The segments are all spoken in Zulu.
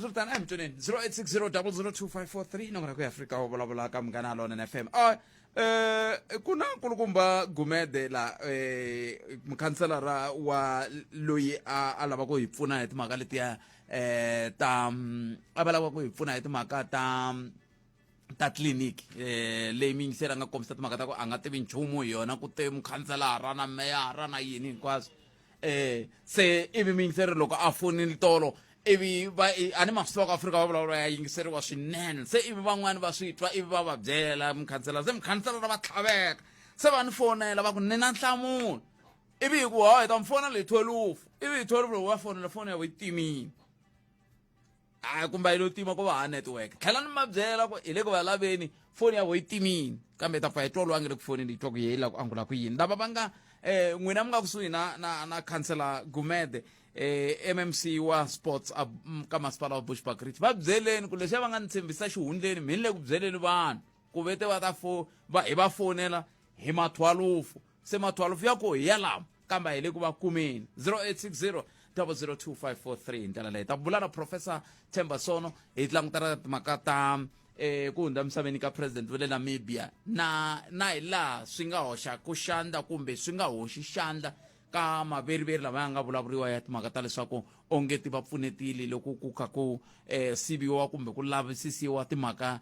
Sultan I'm tuning 0860002543 nongana ku Afrika wa Vulavula ka Mngana Lona FM. Kuna nkulukumba Gumede la mukhanselara wa loyi a lava ku hi pfuna hi timhaka letiya ta a va lava ku hi pfuna hi timhaka ta clinic leyi miyingiseri a nga kombisa timhaka ta ku a nga tivi nchumu hi yona ku te mukhanselara na meyara na yini hinkwaswo se ivi miyingiseri loko a fonini tolo ivi ani maswi ka Afrika va vulavula ya yingiseriwa swinene se ivi van'wani va swi twa ivi va va byela mukhanselara se mukhanselara va tlhaveka se va ni fonela va ku ni na nhlamulo ivi hi ku ha hi ta mi fona le 12 ivi hi 12 loko va fonela foni ya vo yi timile kumbe yi lo tima ku va ha network tlhela ni ma byela ku hi le ku va laveni foni ya vo yi timile kambe hi ta pfa hi twa lwangi le ku fonini hi twa ku yehi la ku angula ku yini lava va nga n'wina mi nga kusuhi na Councilor Gumede MMC wa sports ka masipala wa Bushbuckridge va byeleni ku leswi va nga ni tshembisa xihundleni mi ni le ku byeleni vanhu ku vete va ta hi va fonela hi mathwalufu se mathwalufu ya ko hi ya lama kambe hi le ku va kumeni 0860 002543 ndlela leyi ta bula na Professor Themba Sono hi langutana timhaka ta ku hundza misaveni ka president wa le Namibia na hi laha swi nga hoxa ku xandla kumbe swi nga hoxi xandla ka maveriveri lama ya nga vulavuriwa ya timhaka ta leswaku onge ti va pfunetile loko ku kha ku siviwa kumbe ku lavisisiwa timhaka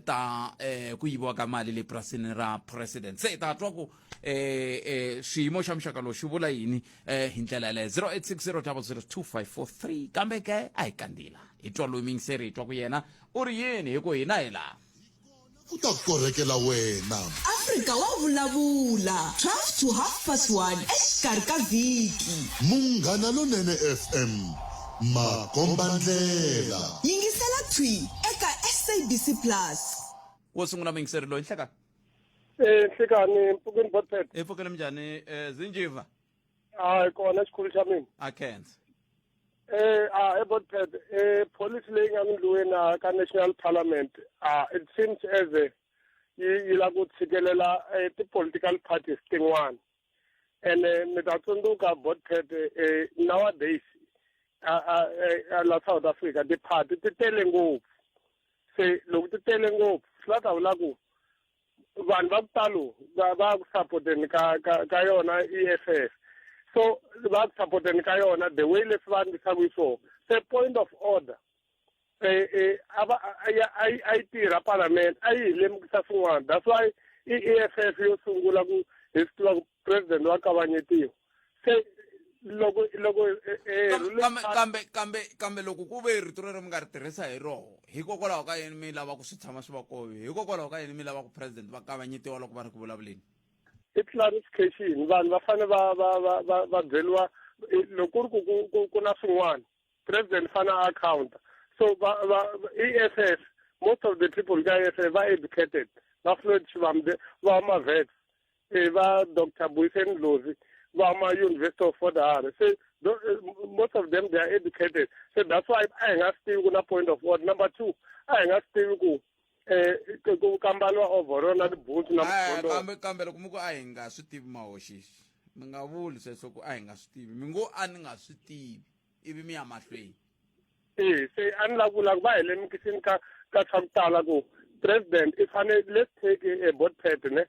ta ku yiviwa ka mali le purasini ra president se ta twa ku xiyimo xa muxaka lowu xi vula yini hi ndlela yaleyo 0860002543 kambe ke a hi kandila hi twa loyi miyingiseri hi twa ku yena u ri yini hi ku hina hi laha u ta korekela wena Afrika wa vulavula 12 to 1:30 exikarhi ka vhiki Munghana Lonene FM makombandlela yingisela thwi eka SABC Plus wo sungula miyingiseri loyi nhleka Nhlekani mpfukeni botpet epfukeni njhani zinjiva kona xikhulu xa mina a khensa botpet policy leyi nga ndluweni ka National Parliament it seems as yi la ku tshikelela ti-political parties tin'wana and mi ta tsundzuka botpet nowadays la South Africa ti-party ti tele ngopfu se loko ti tele ngopfu swi la ta vula ku vanhu va ku talo va ku supporteni ka yona EFF so va ku supporteni ka yona the way leswi va ndlisaka hi swona se point of order a yi tirha parliament a yi hi lemukisa swin'wana that's why EFF yo sungula ku hi swi tiva ku president wa kavanyetiwa se loko kambe loko ku ve rito rero mi nga ri tirhisa hi roho hikokwalaho ka yini mi lava ku swi tshama swi va kovi hikokwalaho ka yini mi lava ku president va kavanyetiwa loko va ri ku vulavuleni i clarification vanhu va fane va byeliwa loko ku ri ku na swin'wana president fane a account so EFF most of the people ka EFF va educated va Floyd Shivamde va Mavet va Dr. Boysen Lozi va ma University of Fort Hare so most of them they are educated so that's why I nga still kuna point of order number 2 I nga still ku kambaliwa overall na tibutsu na kambe loko mi ku a hi nga swi tivi mahoxixi mi nga vuli sweswo ku a hi nga swi tivi mi ngo a ni nga swi tivi ivi mi ya mahlweni se a ni la vula ku va hi lemukisini ka swa ku tala ku president i fanele let's take a board pet ne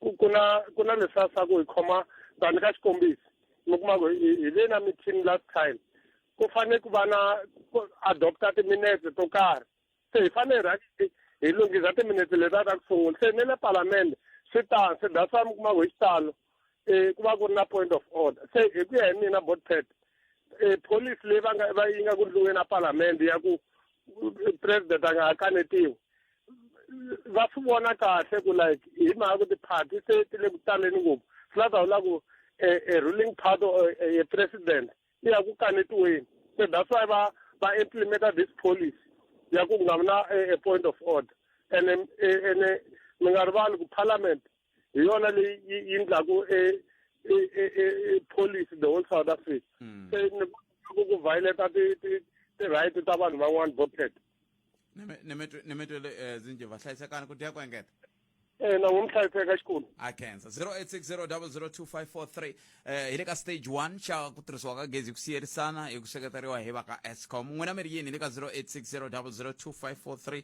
ku na leswa swa ku hi khoma vanhu ka xikombiso mi kuma ku hi le na meeting last time ku fanele ku va na adopta timinetse to karhi se hi fanele hi lunghisa timinetse leta ta ku sungula se ni le parliament swi tani se that's why mi kuma ku hi xitalo ku va ku ri na point of order se hi ku ya hi mina board pet police leyi va yi nga ku ndluweni na parliament ya ku president a nga kanetiwi va swi vona kahle ku like hi mhaka ku ti-party se ti le ku taleni ngopfu swi la ta vula ku ruling part ye president i ya ku kanetiweni so that's why va implementa this policy ya ku nga na a point of order and mi nga rivali ku parliament hi yona leyi yi ndlaku policy the whole South Africa se ni ku violate ti-right ta vanhu van'wana bopet ni metwele zinje va hlayisekani ku dya ku engeta na ngumhlayiseka xikulu a khensa 0860002543 hi le ka stage 1 xa ku tirhisiwa ka gezi ku siyerisana hi ku seketeriwa hi va ka escom n'wina mi ri yini le ka 0860002543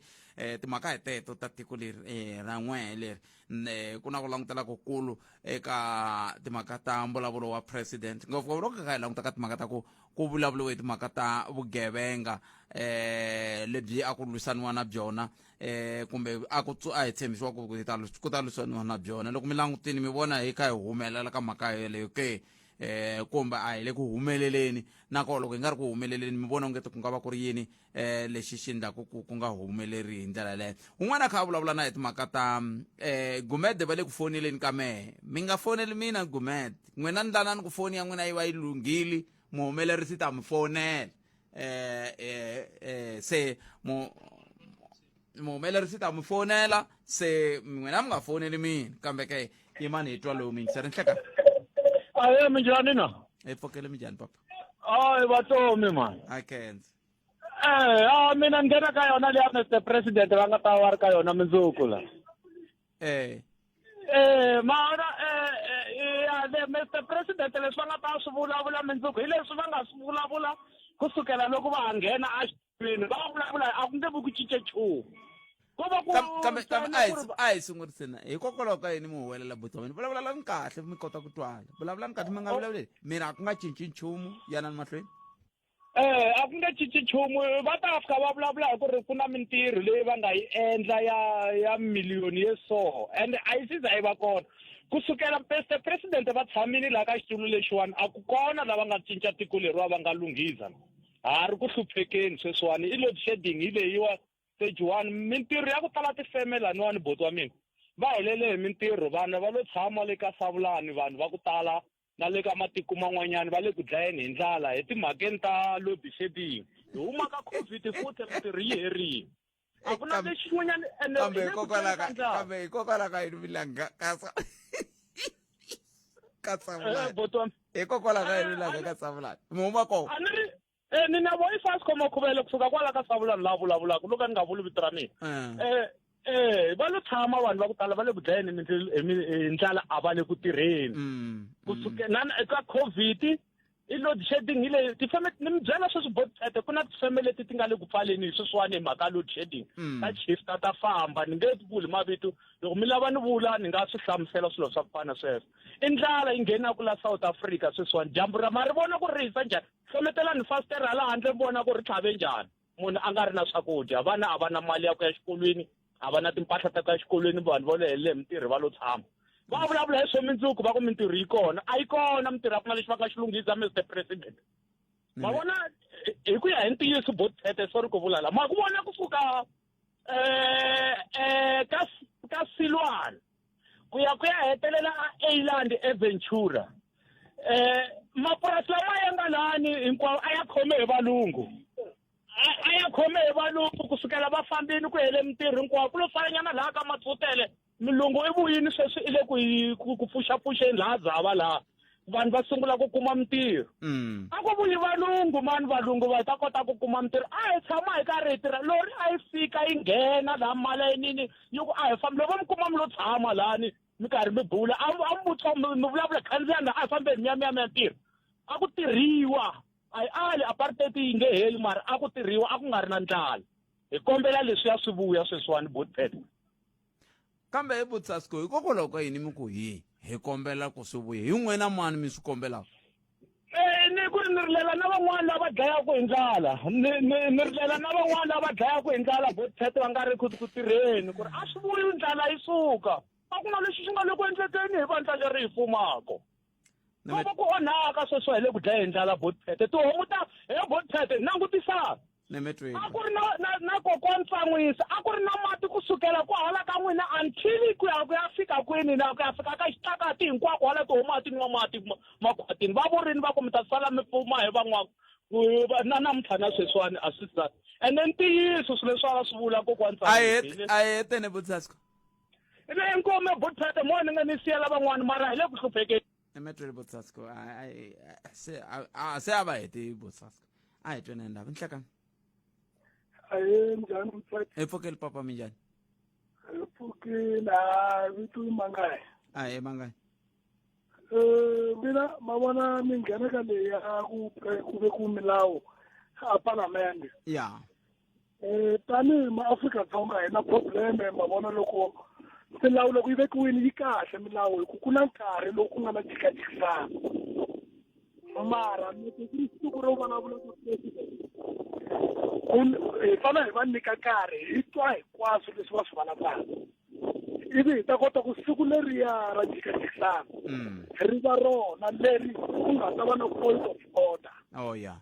timhaka hi teto ta tiko leri ra n'we leri ku na ku langutela kukulu eka timhaka ta mbulavulo wa president ngopfungopfu loko ka hi languta ka timhaka ta ku vulavuliwe timhaka ta vugevenga lebyi a ku lwisaniwa na byona kumbe a hi tshembisiwa ku ta lwisaniwa na byona loko mi langutini mi vona hi kha hi humelela ka mhaka yeleyo ke kumbe a hi le ku humeleleni nako loko hi nga ri ku humeleleni mi vona ungeti ku nga va ku ri yini lexi xi endlaku ku nga humeleri hi ndlela leyo un'wana a kha a vulavula na hi timhaka ta Gumede va le ku foneleni ka mehe mi nga foneli mina Gumede n'wina ni lanani ku foni ya n'wina yi va yi lunghili muhumelerisi ta mi fonela se muhumelerisi ta mi fonela se n'wina mi nga foneli mina kambe ke yimani hi twa lowu mingiseri nhleka Aye minjani na? hi pfokele mi njhani papa Ay vatomi man. a khensa Mina ngena ka yona le Mr President va nga ta wa ka yona mindzuku la. Mara le Mr President leswi va nga ta swi vulavula mindzuku hi leswi va nga swi vulavula kusukela loko va nghena a xitwini va vulavula a ku nge vi ku cince nchumu. kambe a hi sunguriseni hikokwalaho ka yini mi huwelela butomini vulavulani kahle mi kota ku twala vulavulani kahle mi nga vulavuleli mina ku nga cinci nchumu yanani mahlweni a ku nge cinci nchumu va ta fika va vulavula hi ku ri ku na mintirho leyi va nga yi endla ya miliyoni ye so and a yi siza yi va kona kusukela Mr President va tshamini laha ka xitulu lexiwani a ku kona lava nga cinca tiko leriwa va nga lunghisa ha ri ku hluphekeni sweswiwani i load shedding hi leyiwa stage 1 mintirho ya ku tala tifeme laniwani boti wa mina va helele hi mintirho vanhu va lo tshama le ka Savulani vanhu va ku tala na le ka matiko man'wanyana va le ku dlayeni hi ndlala hi timhakeni ta load shedding hi huma ka COVID futhi mintirho yi herile a ku na lexi xin'wanyana kambe hikokwalaho ka yini milanga ka Savulani hikokwalaho ka yini milanga ka Savulani mi huma kona ni na vo i fast khoma khuvela kusuka kwala ka Savulani la vulavulaka loko ni nga vuli vito ra mina va lo tshama vanhu va ku tala va le ku dlayeni hi ndlala a va le ku tirheni kusukela eka COVID i load shedding hi leyi tifeme ni mi byela sweswi botete ku na tifeme leti ti nga le ku pfaleni hi sweswiwani hi mhaka load shedding ta shifta ta famba ni nge vuli mavito loko mi lava ni vula ni nga swi hlamusela swilo swa ku fana sweswo i ndlala yi nghenaku la South Africa sweswiwani dyambu ra ma ri vona ku ri hisa njhani hlometelani fastera hala handle mi vona ku ri tlhave njhani munhu a nga ri na swakudya vana a va na mali ya ku ya xikolweni a va na timpahla ta ku ya xikolweni vanhu va le helele hi mintirho va lo tshama va vulavula hi swo mindzuku va ku mintirho yi kona a yi kona mintirho a ku na lexi va nga xi lunghisa Mr President ma vona hi ku ya hi ntiyiso botete sorry ku vula la ma ku vona kusuka ka Silwana ku ya hetelela Island eVentura mapurasi lama ya nga lani hinkwawo a ya khome hi valungu a ya khome hi valungu kusukela va fambini ku hele mintirho hinkwawo ku lo falanyana laha ka Matsutele milungu i vuyini sweswi i le ku pfuxapfuxeni laha Dzava laha vanhu va sungula ku kuma mintirho a ku vuyi valungu mani valungu va ta kota ku kuma mintirho a hi tshama hi karhi hi tirha lori a yi fika yi nghena laha malayinini yi ku a hi fambi loko mi kuma mi lo tshama lahani mi karhi mi bula a mi vulavula khandziyani a hi fambeni miya ntirho a ku tirhiwa a yi ali apartheid yi nge heli mara a ku tirhiwa a ku nga ri na ndlala hi kombela leswi ya swi vuya sweswiwani botete kambe hi Botsasco hikokwalaho ka yini mi ku hi kombela ku swi vuya hi n'wina mani mi swi kombelaka ni ku ri ni rilela na van'wana lava dlayaku hi ndlala ni rilela na van'wana lava dlayaku hi ndlala botete va nga ri ku tirheni ku ri a swi vuyi ndlala yi suka a ku na leswi swi nga le ku endlekeni hi vandla leri hi fumako va ku onhaka sweswo hi le ku dlaya hi ndlala botete tihomu ta he botete nangutisana a ku ri na kokwana Tsan'wisa a ku ri na mati kusukela ku hala ka n'wina until ku ya fika kwini na ku ya fika ka xitakati hinkwako hala tihomu a ti nwa mati makhwatini va vurini va ku mi ta sala mi pfuma hi van'wako na namuntlha na sweswiwani a swi sati and then ntiyiso swilo leswi va swi vula kokwana Tsan'wisa a hi heteni Botsasco le nkome botete mo ni nga ni siyela van'wana mara hi le ku hluphekeni emetwele Botsasco se a va heti Botsasco a hi tweni ndaba nhlekani aye njhani mfati epfokeli papa mi njhani Pukina vitu mangai. Aye mangai. Mina mabona mingena ka le ya ku ku milawu a parliament. Yeah. Tani ma Afrika Dzonga ina problem mabona loko milawu loko yi vekiwini yi kahle milawu ku na nkarhi loku nga na jikajikisana. Mara loko ku ri siku ro vulavula ku fana hi va nyika nkarhi hi twa hinkwaswo leswi va swi vulavulaka. Ivi hi ta kota ku siku leriya ra jikajikisana ri va rona leri ku nga ta va na point of order. Oh yeah.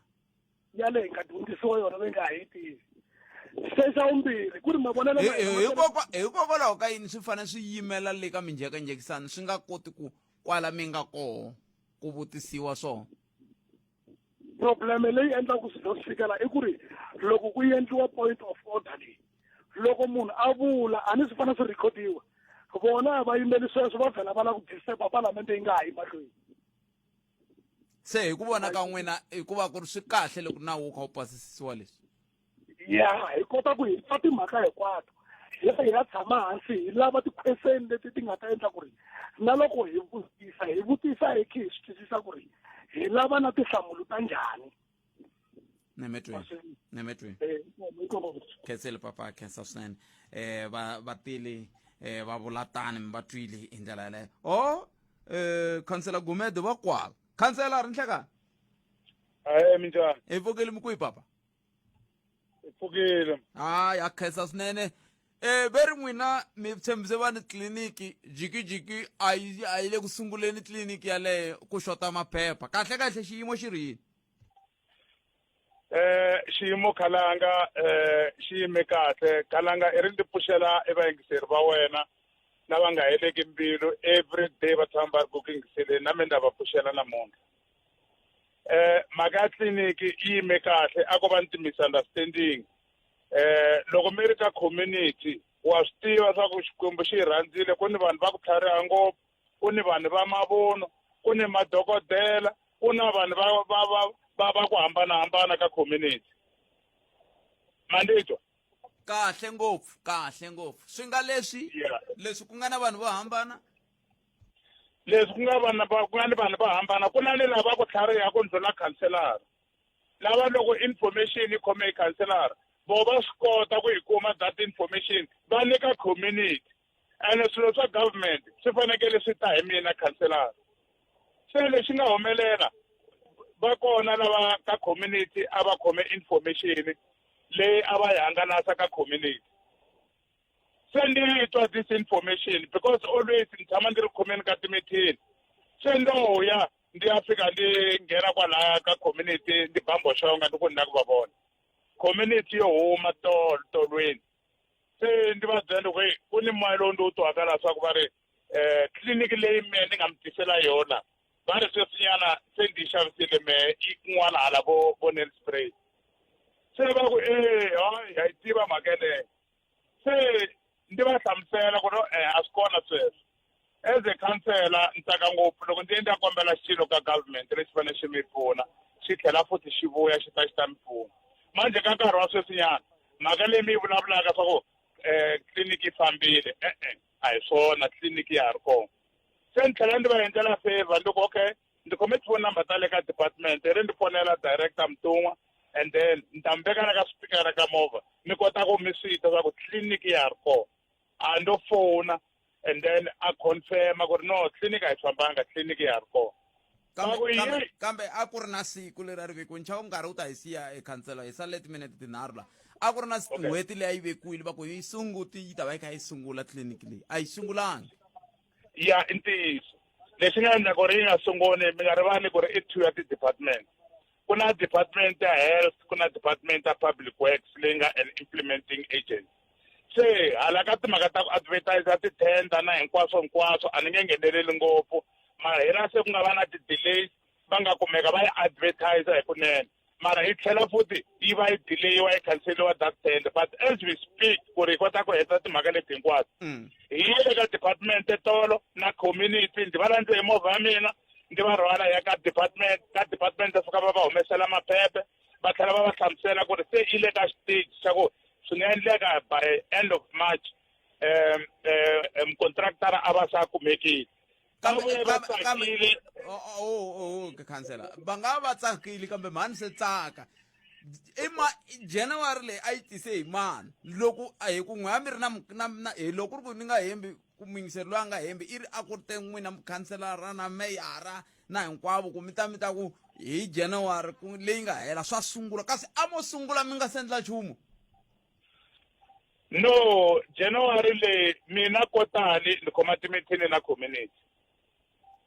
Ya le hi nga dyondzisiwa yona va nga hi tivi. Se xa vumbirhi ku ri mavonelo hikokwalaho ka yini swi fanele swi yimela le ka minjhekanjhekisano swi nga koti ku kwala mi nga koho ku vutisiwa swona. Probleme leyi endlaku swilo swi fikela i ku ri loko ku endliwa point of order leyi loko munhu a vula a ni swi fanele swi recordiwa vona va yimeli sweswo va vhela va la ku disturba parliament yi nga ha yi mahlweni. Se hi ku vona ka n'wina hikuva ku ri swi kahle loko nawu wu kha wu pasisiwa leswi. Ya hi kota ku hi twa timhaka hinkwato hi ya tshama hansi hi lava ti-question leti ti nga ta endla ku ri na loko hi vutisa hi khe hi swi twisisa ku ri hi lava na tinhlamulo ta njhani. Nemetweni khensele papa khensa swinene vatili va vula tani mi va twile hi ndlela yaleyo Councilor Gumede va kwala Councilor ri nhlekani minjhani hi pfukile mi kwihi papa pfukile ya khensa swinene veri n'wina mi tshembise vanhu tliliniki jikijiki a yi le ku sunguleni tliliniki yaleyo ku xota maphepha kahle xiyimo xi ri yini. xiyimo khalanga xi yime kahle khalanga i ri ndi pfuxela vayingiseri va wena lava nga heleki mbilu every day va tshama va ri ku yingiseleni na mi nda va pfuxela namuntlha. Mhaka ya tliliniki yi yime kahle a ko va ni ti-misunderstanding loko mi ri ka community wa swi tiva swa ku xikwembu xi rhandzile ku ni vanhu va ku tlhariha ngopfu ku ni vanhu va mavunwa ku ni madokodela ku na vanhu va ku hambanahambana ka community manditwa kahle ngopfu swi nga leswi ku nga na vanhu vo hambana leswi ku nga ni vanhu va hambana ku na ni lava ku tlhariha ku ndlhula councilor lava loko information yi khome hi councilor vo va swi kota ku hi kuma that information va nyika community ene swilo swa government swi fanekele swi ta hi mina councilor se lexi nga humelela va kona lava ka community a va khome information leyi a va yi hangalasa ka community se ndi yi twa this information because always ni tshama ndi ri khomeni ka timitini se ndo ya ndi ya fika ndi nghena kwalaya ka community ndi bamboxonga ndi ku ni na ku va vona community yo huma tolweni se ndi va byela ku ku ni moya lowu ndi wu twaka laha swa ku va ri tliliniki leyi mehe ni nga mi tisela yona va ri sweswinyana se ndi yi xavisile mehe kun'wana hala vo nail spray se va ku ha yi tiva mhaka yeleyo se ndi va hlamusela ku a swi kona sweswo as a councilor ni tsaka ngopfu loko ndzi endla kombela xilo ka government lexi fanele xi mi pfuna xi tlhela futhi xi vuya xi ta mi pfuna manje ka nkarhi wa sweswinyana mhaka leyi mi yi vulavulaka swa ku tliliniki yi fambile a hi swona tliliniki ya ha ri kona se ni tlhela ndi va endlela favor ndi ku okay ndi khome phone number ta le ka department ri ndi fonela director Mtun'wa and then ni ta mi veka na ka swipikara ka movha mi kota ku mi swita swa ku tliliniki ya ha ri kona a ndo fona and then a confirma ku ri no tliliniki a yi fambanga tliliniki ya ha ri kona kambe a ku ri na siku leri a ri vekiwe nchava nkarhi wu ta hi siya ekhansela hi sale timinete tinharhu laha a ku ri na n'hweti leyi a yi vekiwile va ku yi ta va yi kha yi sungula tliliniki leyi a yi sungulanga ya i ntiyiso lexi nga endla ku ri yi nga sunguli mi nga rivali ku ri i two ya ti-department ku na department ya health ku na department ya public works leyi nga an implementing agent se hala ka timhaka ta ku advertise ti-tender na hinkwaswo a ni nge ngheneleli ngopfu mara hina se ku nga va na ti-delays va nga kumeka va yi advertise hi kunene mara yi tlhela futhi yi va yi delayiwa yi canceliwa that tender but as we speak ku ri hi kota ku heta timhaka leti hinkwato hi le ka department tolo na community ndi va landze hi movha ya mina ndi va rhwala ya ka department fika va humesela maphephe va tlhela va va hlamusela ku ri se i le ka stage xa ku swi nga endleka by end of March abasakumekile babuye batsakile Councilor va nga va tsakile kambe mani se tsaka January leyi a yi tise hi mani loko a hi ku n'we mi ri na loko ri ku ni nga hembi ku mingiseri loyi a nga hembi i ri a ku ri te n'wina mukhanselara na meyara na hinkwavo ku mi ta ku hi January leyi nga hela swa sungula kasi a mo sungula mi nga se endla nchumu no January leyi mina kotani ni khoma timithini na community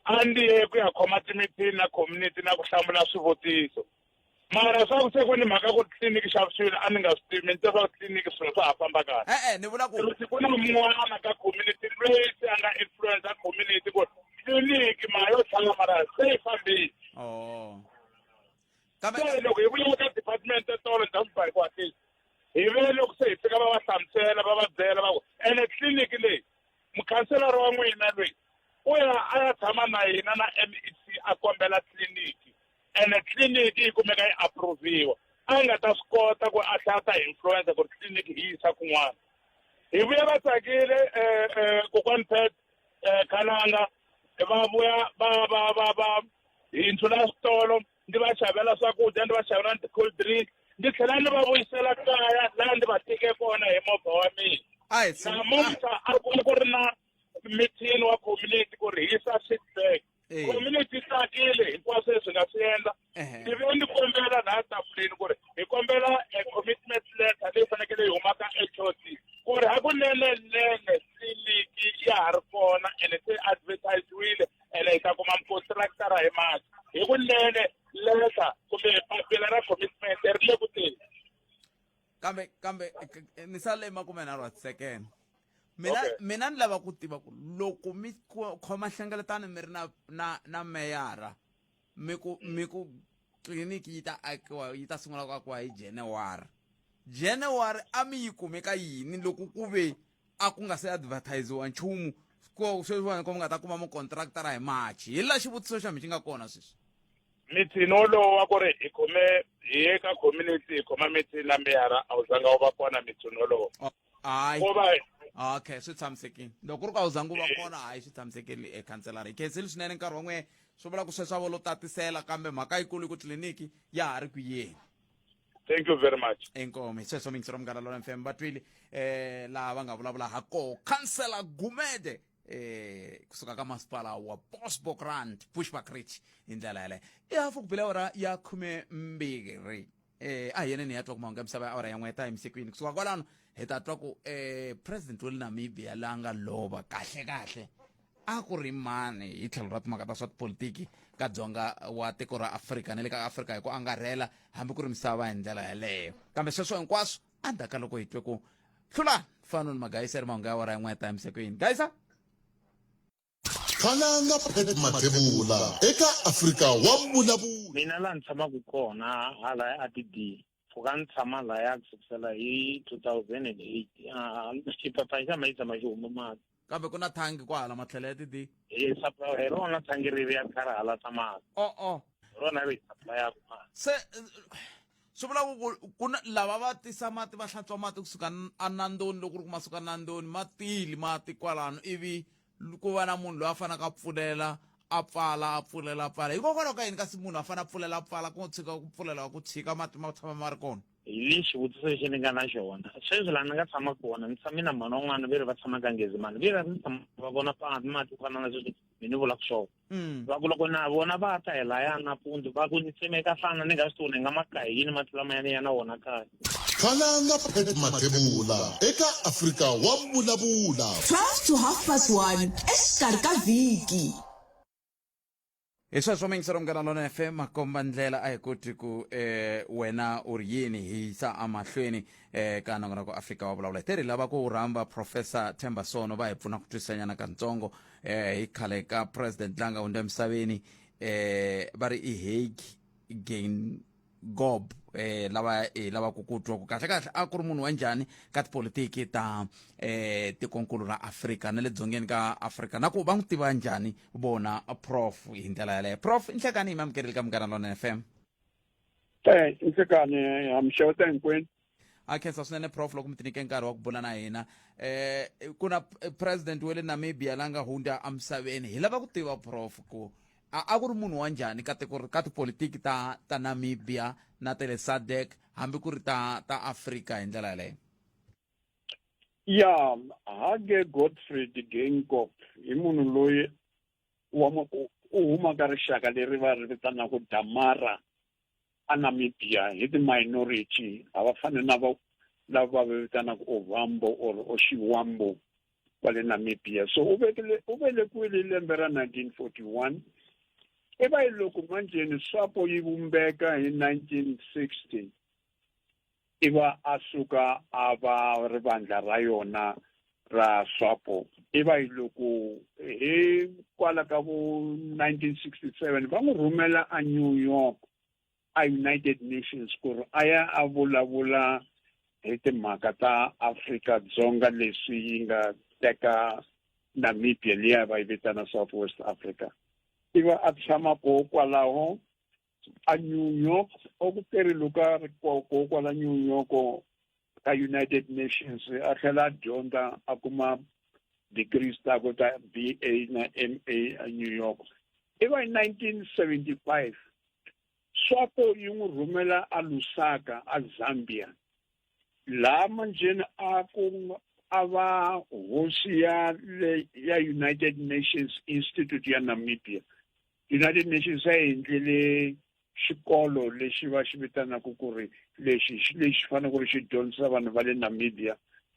a ndi ye ku ya khoma timithini na community na ku hlamula swivutiso mara swa ku se ku ni mhaka ku tliliniki xavisiwile a ni nga swi tivi ni tiva swa tliliniki swilo swa ha famba kahle ni vula ku ku na mun'wana ka community loyi se a nga influence community ku tliliniki ma yo tshama mara se yi fambile se loko hi vuya ka department tolo ta swimbari ku hatlisa hi ve loko se hi fika va va hlamusela va va byela va ku ene tliliniki leyi mukhanselara wa n'wina loyi u ya a ya tshama na hina na MEC a kombela tliliniki ene tliliniki yi kumeka yi approviwa a yi nga ta swi kota ku a hlaya ta influence ku ri tliliniki hi yisa kun'wana hi vuya va tsakile kokwani Pet Khalanga va vuya va hi ntsula switolo ndi va xavela swakudya ndi va xavela na ti-cold drink ndi tlhela ni va vuyisela kaya laha ndi va tike kona hi movha wa mina namuntlha a ku ri na meeting wa community ku ri hisa feedback community tsakile hinkwaswo leswi nga swi endla ni ve ni kombela laha tafuleni ku ri hi kombela commitment letter leyi fanekele yi humaka HOD ku ri hakunene tliliniki ya ha ri kona ene se advertisiwile ene hi ta kuma mucontractora hi mali hi kunene letter kumbe papila ra commitment ri le ku teni kambe ni sale makume na second mina ni lava ku tiva ku loko mi khoma hlengeletano mi ri na meyara mi ku tliliniki yi ta akiwa yi ta sungula ku akiwa hi January a mi yi kumeka yini loko ku ve a ku nga se advertisiwa nchumu sweswiwani ko mi nga ta kuma mucontractora hi March hi la xivutiso xa mi xi nga kona sweswi mithini wolowo wa ku ri hi khome hi ye ka community hi khoma mithini na meyara a wu zanga wu va kona mithini wolowo okay swi tshamisekile loko ku ri ka wu zangi wu va kona hayi swi tshamisekile ekhanselara hi khenseli swinene nkarhi wan'we swi vula ku sweswi a vo lo tatisela kambe mhaka yikulu ku tliliniki ya ha ri ku yeni thank you very much enkomi sweswo mingisero Munghana Lonene FM va twile laha va nga vulavula ha koho Councilor Gumede kusuka ka masipala wa Bosbokrand Bushbuckridge hi ndlela yaleyo i hafu ku bile awara ya 12 a hi yeneni ya twa ku mahungu ya misava ya awara ya n'weta emisikwini kusuka kwalano hi ta twa ku president wa le Namibia la nga lova kahle a ku ri mani hi tlhelo ra timhaka ta swa tipolitiki ka dzonga wa tiko ra Afrika na le ka Afrika hi ku angarhela hambi ku ri misava hi ndlela yaleyo kambe sweswo hinkwaswo andaka loko hi twe ku hlula fano ni magayiseri mahungu ya awara ya n'weta emisikwini gayisa Khalanga Pet Matebula eka Afrika wa Vulavula mina la ni tshamaka kona hala a DD fuka ni tshama laya kusukela hi 2008 xipapa xa mayisa maxi mati kambe ku na thangi kwahala matlhelo ya tidi sapa hi rona thangi ri ya khara hala tsamaka rona ri supply se swi vula ku na lava va tisa mati va hlantswa mati kusuka anandoni loko ri ku masuka nandoni matili mati kwalano ivi ku va na munhu loyi a fanaka a pfulela a pfulela hikokwalaho ka yini kasi munhu a fane a pfulela ku tshika ku pfulela ku tshika mati ma tshama ma ri kona hi lexi vutiso lexi ni nga na xona sweswi laha ni nga tshama kona ni tshame na mhana wun'wana ve ri va tshamaka ngezimani ve ri ni tshama va vona mati ku fana na sweswi mi ni vulaka swona va ku loko na vona va ta hi laya nampundzu va ku ni tsemeka fana ni nga swi tivi ni nga maka hi yini mati lama ya na wona kaya Khalanga Pet Matebula eka Afrika wa Vulavula 12 to 1:30 exikarhi ka vhiki hi sweswo mingisero Munghana Lonene FM makomba ndlela a hi koti ku wena u ri yini hi yisa amahlweni ka nongonoko Afrika wa Vulavula hi lava ku rhamba Professor Themba Sono va hi pfuna ku twisanyana katsongo hi khale ka president langa hundza emisaveni va ri i Ike Ngobeni lava ku twa ku kahle a ku ri munhu wa njhani ka tipolitiki ta tikonkulu ra Afrika na le dzongeni ka Afrika na ku va n'wi tiva njhani vona Prof hi ndlela yaleyo Prof inhlekani hi mi amukeleli ka Munghana Lonene FM inhlekani amshota hinkwenu a khensa swinene prof loko mi tinike nkarhi wa ku bula na hina ku na president wa le Namibia la nga hundza emisaveni hi lava ku tiva prof ku a ku ri munhu wa njhani ka tipolitiki ta Namibia na ta le SADC hambi ku ri ta Afrika hi ndlela yaleyo. Ya Hage Godfrey Geingob i munhu loyi u huma ka rixaka leri va ri vitanaka Damara a Namibia hi ti-minority a va fani na lava va vitanaka Ovambo or Oshiwambo va le Namibia. So u velekiwile lembe ra 1941 iva hi loko manjeni SWAPO yi vumbeka hi 1960 iva a suka a va ri vandla ra yona ra SWAPO iva hi loko hi kwala ka vo 1967 va n'wi rhumela a New York a United Nations ku ri a ya a vulavula hi timhaka ta Afrika-Dzonga leswi yi nga teka Namibia liya va yi vitana South West Africa. Iva a tshama ko kwalaho a New York o ku teriluka ko kwala New York ka United Nations a tlhela a dyondza a kuma degrees ta ko ta BA na MA a New York. Iva hi 1975 SWAPO yi n'wi rhumela a Lusaka a Zambia la manjeni a va hosi ya United Nations Institute ya Namibia. United Nations a endlele xikolo lexi va xi vitanaka ku ri lexi fanele ku ri xi dyondzisa vanhu va le Namibia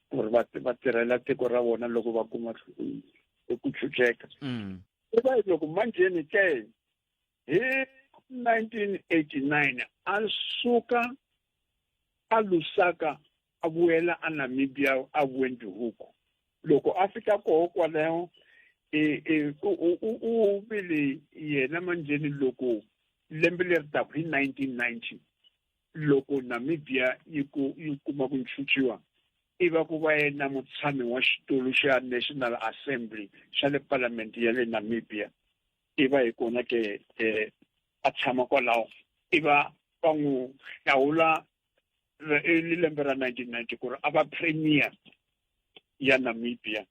ku ri va tirhela tiko ra vona loko va kuma ku chucheka. Iva loko manjeni ke hi 1989 a suka a Lusaka a vuela a Namibia a Windhoek. Loko a fika koho kwaleho u vile yena manjeni loko lembe leri taka hi 1990 loko Namibia yi kuma ku nchuchiwa iva ku va yena mutshami wa xitulu xa National Assembly xa le Parliament ya le Namibia iva hi kona ke a tshama kwalaho iva va n'wi hlawula lembe ra 1990 ku ri a va premier ya Namibia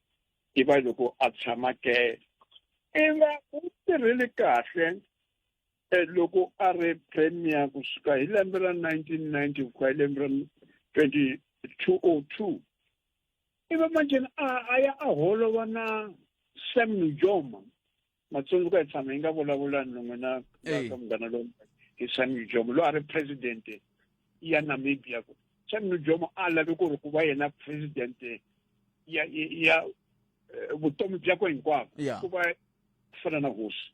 iva loko a tshama ke iva u tirhile kahle loko a ri premier kusuka hi lembe ra 1990 ku ya lembe ra 2002 iva manjeni a ya a holova na Sam Nujoma matsundzuka hi tshama hi nga vulavula n'wina ka munghana lowu hi Sam Nujoma lo a ri president ya Namibia. Sam Nujoma a lavi ku ri ku va yena president ya vutomi byakwe hinkwavo ku va fana na hosi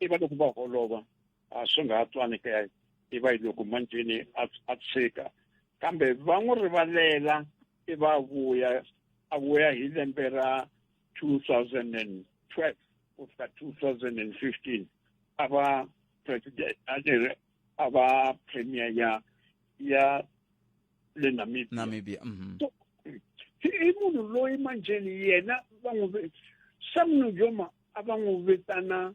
iva loko va holova a swi nga ha twani ka iva hi loko manjeni a tshika kambe va n'wi rivalela iva a vuya hi lembe ra 2012 ku fika 2015 a va president a va premier ya le Namibia. So i munhu loyi manjeni yena va n'wi Sam Nujoma a va n'wi vitana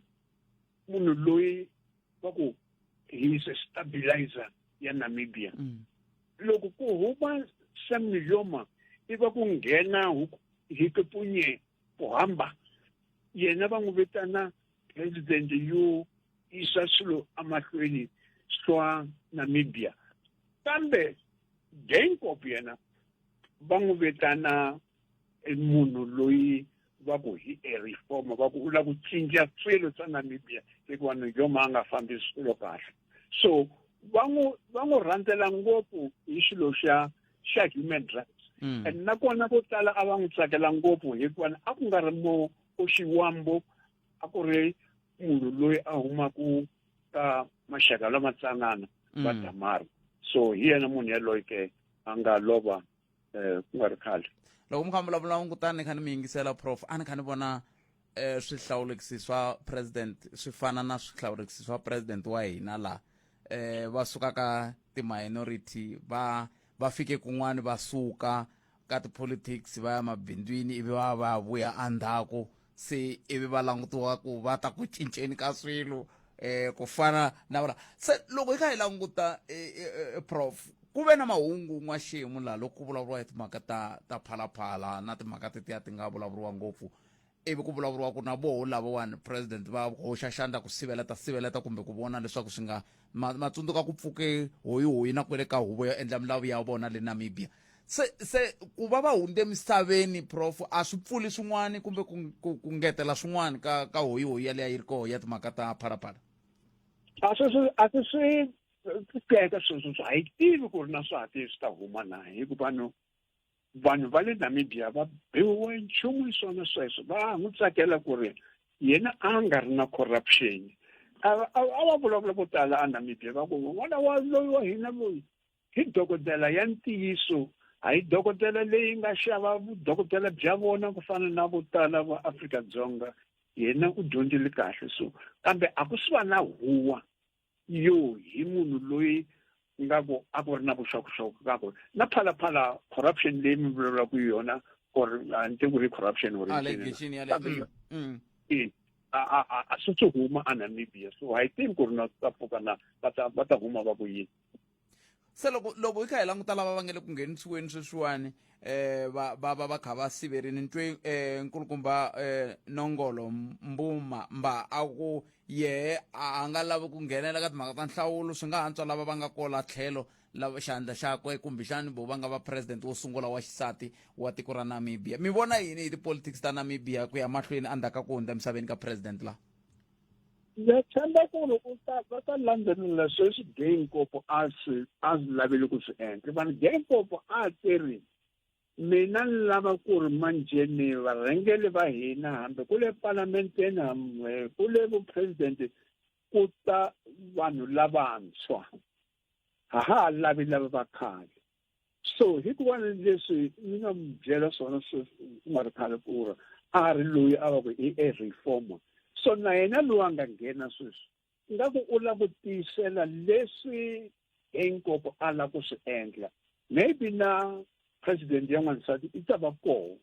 munhu loyi va ku he is a stabilizer ya Namibia. Loko ku huma Sam Nujoma iva ku nghena hi kepunye ku hamba yena va n'wi vitana president yo isa swilo amahlweni swa Namibia. Kambe Geingob yena va n'wi vitana munhu loyi va ku hi reform va ku u lava ku cinca swilo swa Namibia hikuva Nujoma a nga fambi swilo kahle. So va n'wi rhandzela ngopfu hi xilo xa human rights and nakona ko tala a va n'wi tsakela ngopfu hikuva a ku nga ri mo Oshiwambo a ku ri munhu loyi a humaku ka maxaka lama tsanana va Damara. So hi yena munhu yaloye ke a nga lova ku nga ri khale. Loko mi kha mi vulavula kutani ni kha ni mi yingisela prof a ni kha ni vona swihlawulekisi swa president swi fana na swihlawulekisi swa president wa hina la va suka ka ti-minority va fike kun'wani va suka ka ti-politics va ya mabindzwini ivi va vuya endzhaku se ivi va langutiwa ku va ta ku cinceni ka swilo ku fana na vona se loko hi kha hi languta prof ku ve na mahungu n'waxemu laha loko ku vulavuriwa hi timhaka ta phalaphala na timhaka tetiya ti nga vulavuriwa ngopfu ivi ku vulavuriwa ku na voho lavawani president va hoxa xandla ku siveleta kumbe ku vona leswaku swi nga matsundzuka ku pfuke hoyihoyi na kwele ka huvo yo endla milawu ya vona le Namibia. Se ku va hunde misaveni Prof a swi pfuli swin'wana kumbe ku ngetela swin'wana ka hoyihoyi yaleya yi ri koho ya timhaka ta phalaphala? A swi teka sweswo a yi tivi ku ri na swihati swi ta huma na hikuva vanhu va le Namibia va biwe nchumu hi swona sweswo va n'wi tsakela ku ri yena a nga ri na corruption. A va vulavula vo tala a Namibia va ku n'wana wa loyi wa hina loyi hi dokodela ya ntiyiso a hi dokodela leyi nga xava vudokodela bya vona ku fana na vo tala va Afrika-Dzonga yena u dyondzile kahle so kambe a ku swi va na huwa yo hi munhu loyi nga ku a ku ri na vuxokoxoko ka ku na phalaphala corruption leyi mi vulavulaka yona or nti ku ri corruption or allegation ya a swi huma a Namibia so I think ku ri na ta pfuka na va ta huma va ku yini. Se loko hi kha hi languta lava va nga le ku nghenisiweni sweswiwani va kha va siverini ntwe nkulukumba Nongolo Mbuma mba a ku yehe a nga lavi ku nghenela ka timhaka ta nhlawulo swi nga antswa lava va nga kola tlhelo lava xandla xakwe kumbexani vo va nga va president wo sungula wa xisati wa tiko ra Namibia. Mi vona yini hi tipolitics ta Namibia ku ya mahlweni andaka ku hundza misaveni ka president la? Ya tshemba ku ri va ta landzelela sweswi Geingob a swi lavele ku swi endla vanhu Geingob a teri mina ni lava ku ri manjheni varhangeli va hina hambi ku le parlamenteni hambi ku le vupresident ku ta vanhu lavantshwa a ha lavi lava va khale so hi ku vona leswi ni nga mi byela swona sweswi ku nga ri khale ku ri a ri loyi a va ku i reformer so na yena loyi a nga nghena sweswi ingaku u lava ku tiyisela leswi Geingob a lava ku swi endla maybe na president ya n'wansati i ta va koho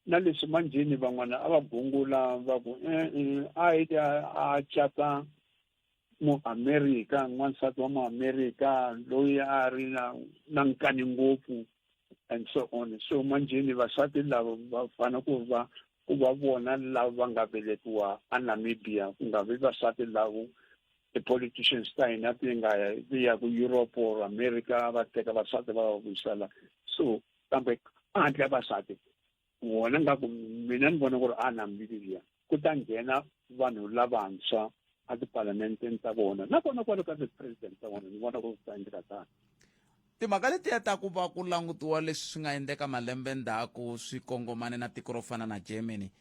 na leswi manjheni van'wana a va gungula va ku a chata mu-America n'wansati wa mu-America loyi a ri na nkani ngopfu and so on so manjheni vasati lava va fana ku va vona lava va nga velekiwa a Namibia ku nga vi vasati lavo ti-politicians ta hina ti ya ku Europe or America va teka vasati va va vuyisela so kambe handle vasati wona nga ku mina ni vona ku ri a Namibia ku ta nghena vanhu lavantshwa a tiparlamenteni ta vona na kona kwale ka ti-president ta vona ni vona ku ta endleka tani. Timhaka letiya ta ku va ku langutiwa leswi swi nga endleka malembe ndzhaku swi kongomane na tiko ro fana na Germany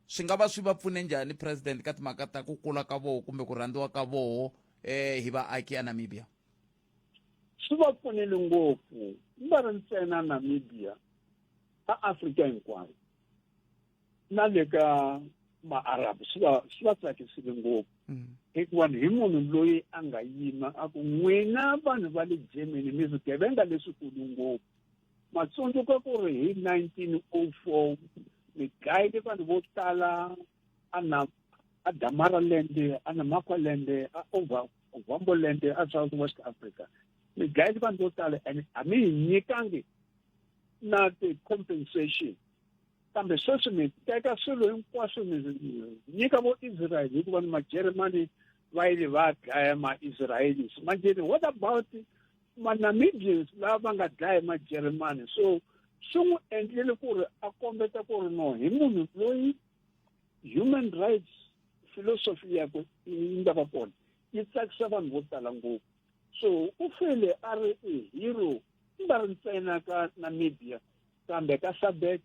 swi nga va swi va pfune njhani president ka timhaka ta ku kula ka voho kumbe ku rhandziwa ka voho hi vaaki ya Namibia? Swi va pfunile ngopfu nga ri ntsena Namibia a Afrika hinkwayo na le ka ma-Arab swi va tsakisile ngopfu hikuva hi munhu loyi a nga yima a ku n'wina vanhu va le Germany mi swigevenga leswikulu ngopfu matsundzuka ku ri hi 1904 mi gayile vanhu vo tala a Damaraland a Namakwaland a Ovamboland a South West Africa mi gayile vanhu vo tala and a mi hi nyikangi na ti-compensation kambe sweswi mi teka swilo hinkwaswo mi nyika vo Israel hikuva ni majeremani va yile va dlaya ma-Israelis manjeni what about ma-Namibians lava nga dlaya majeremani so swi n'wi endlile ku ri a kombeta ku ri no hi munhu loyi human rights philosophy yakwe yi nga va kona yi tsakisa vanhu vo tala ngopfu so u file a ri hero ku nga ri ntsena ka Namibia kambe ka SADC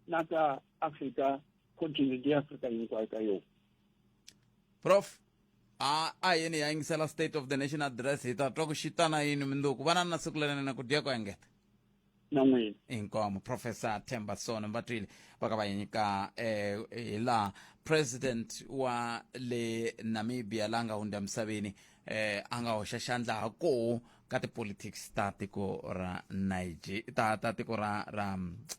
na ka Afrika continent ya Afrika hinkwayo ka yona. Prof a yini ya yingisela State of the Nation address hi ta twa ku xitana yini mindzuku vana na siku lenene ku dya ku engeta na n'wina inkomo Professor Themba Sono mbatwile va ka va nyika hi la president wa le Namibia la nga hundza misaveni a nga hoxa xandla ha koho ka ti-politics ta tiko ra ta tiko ra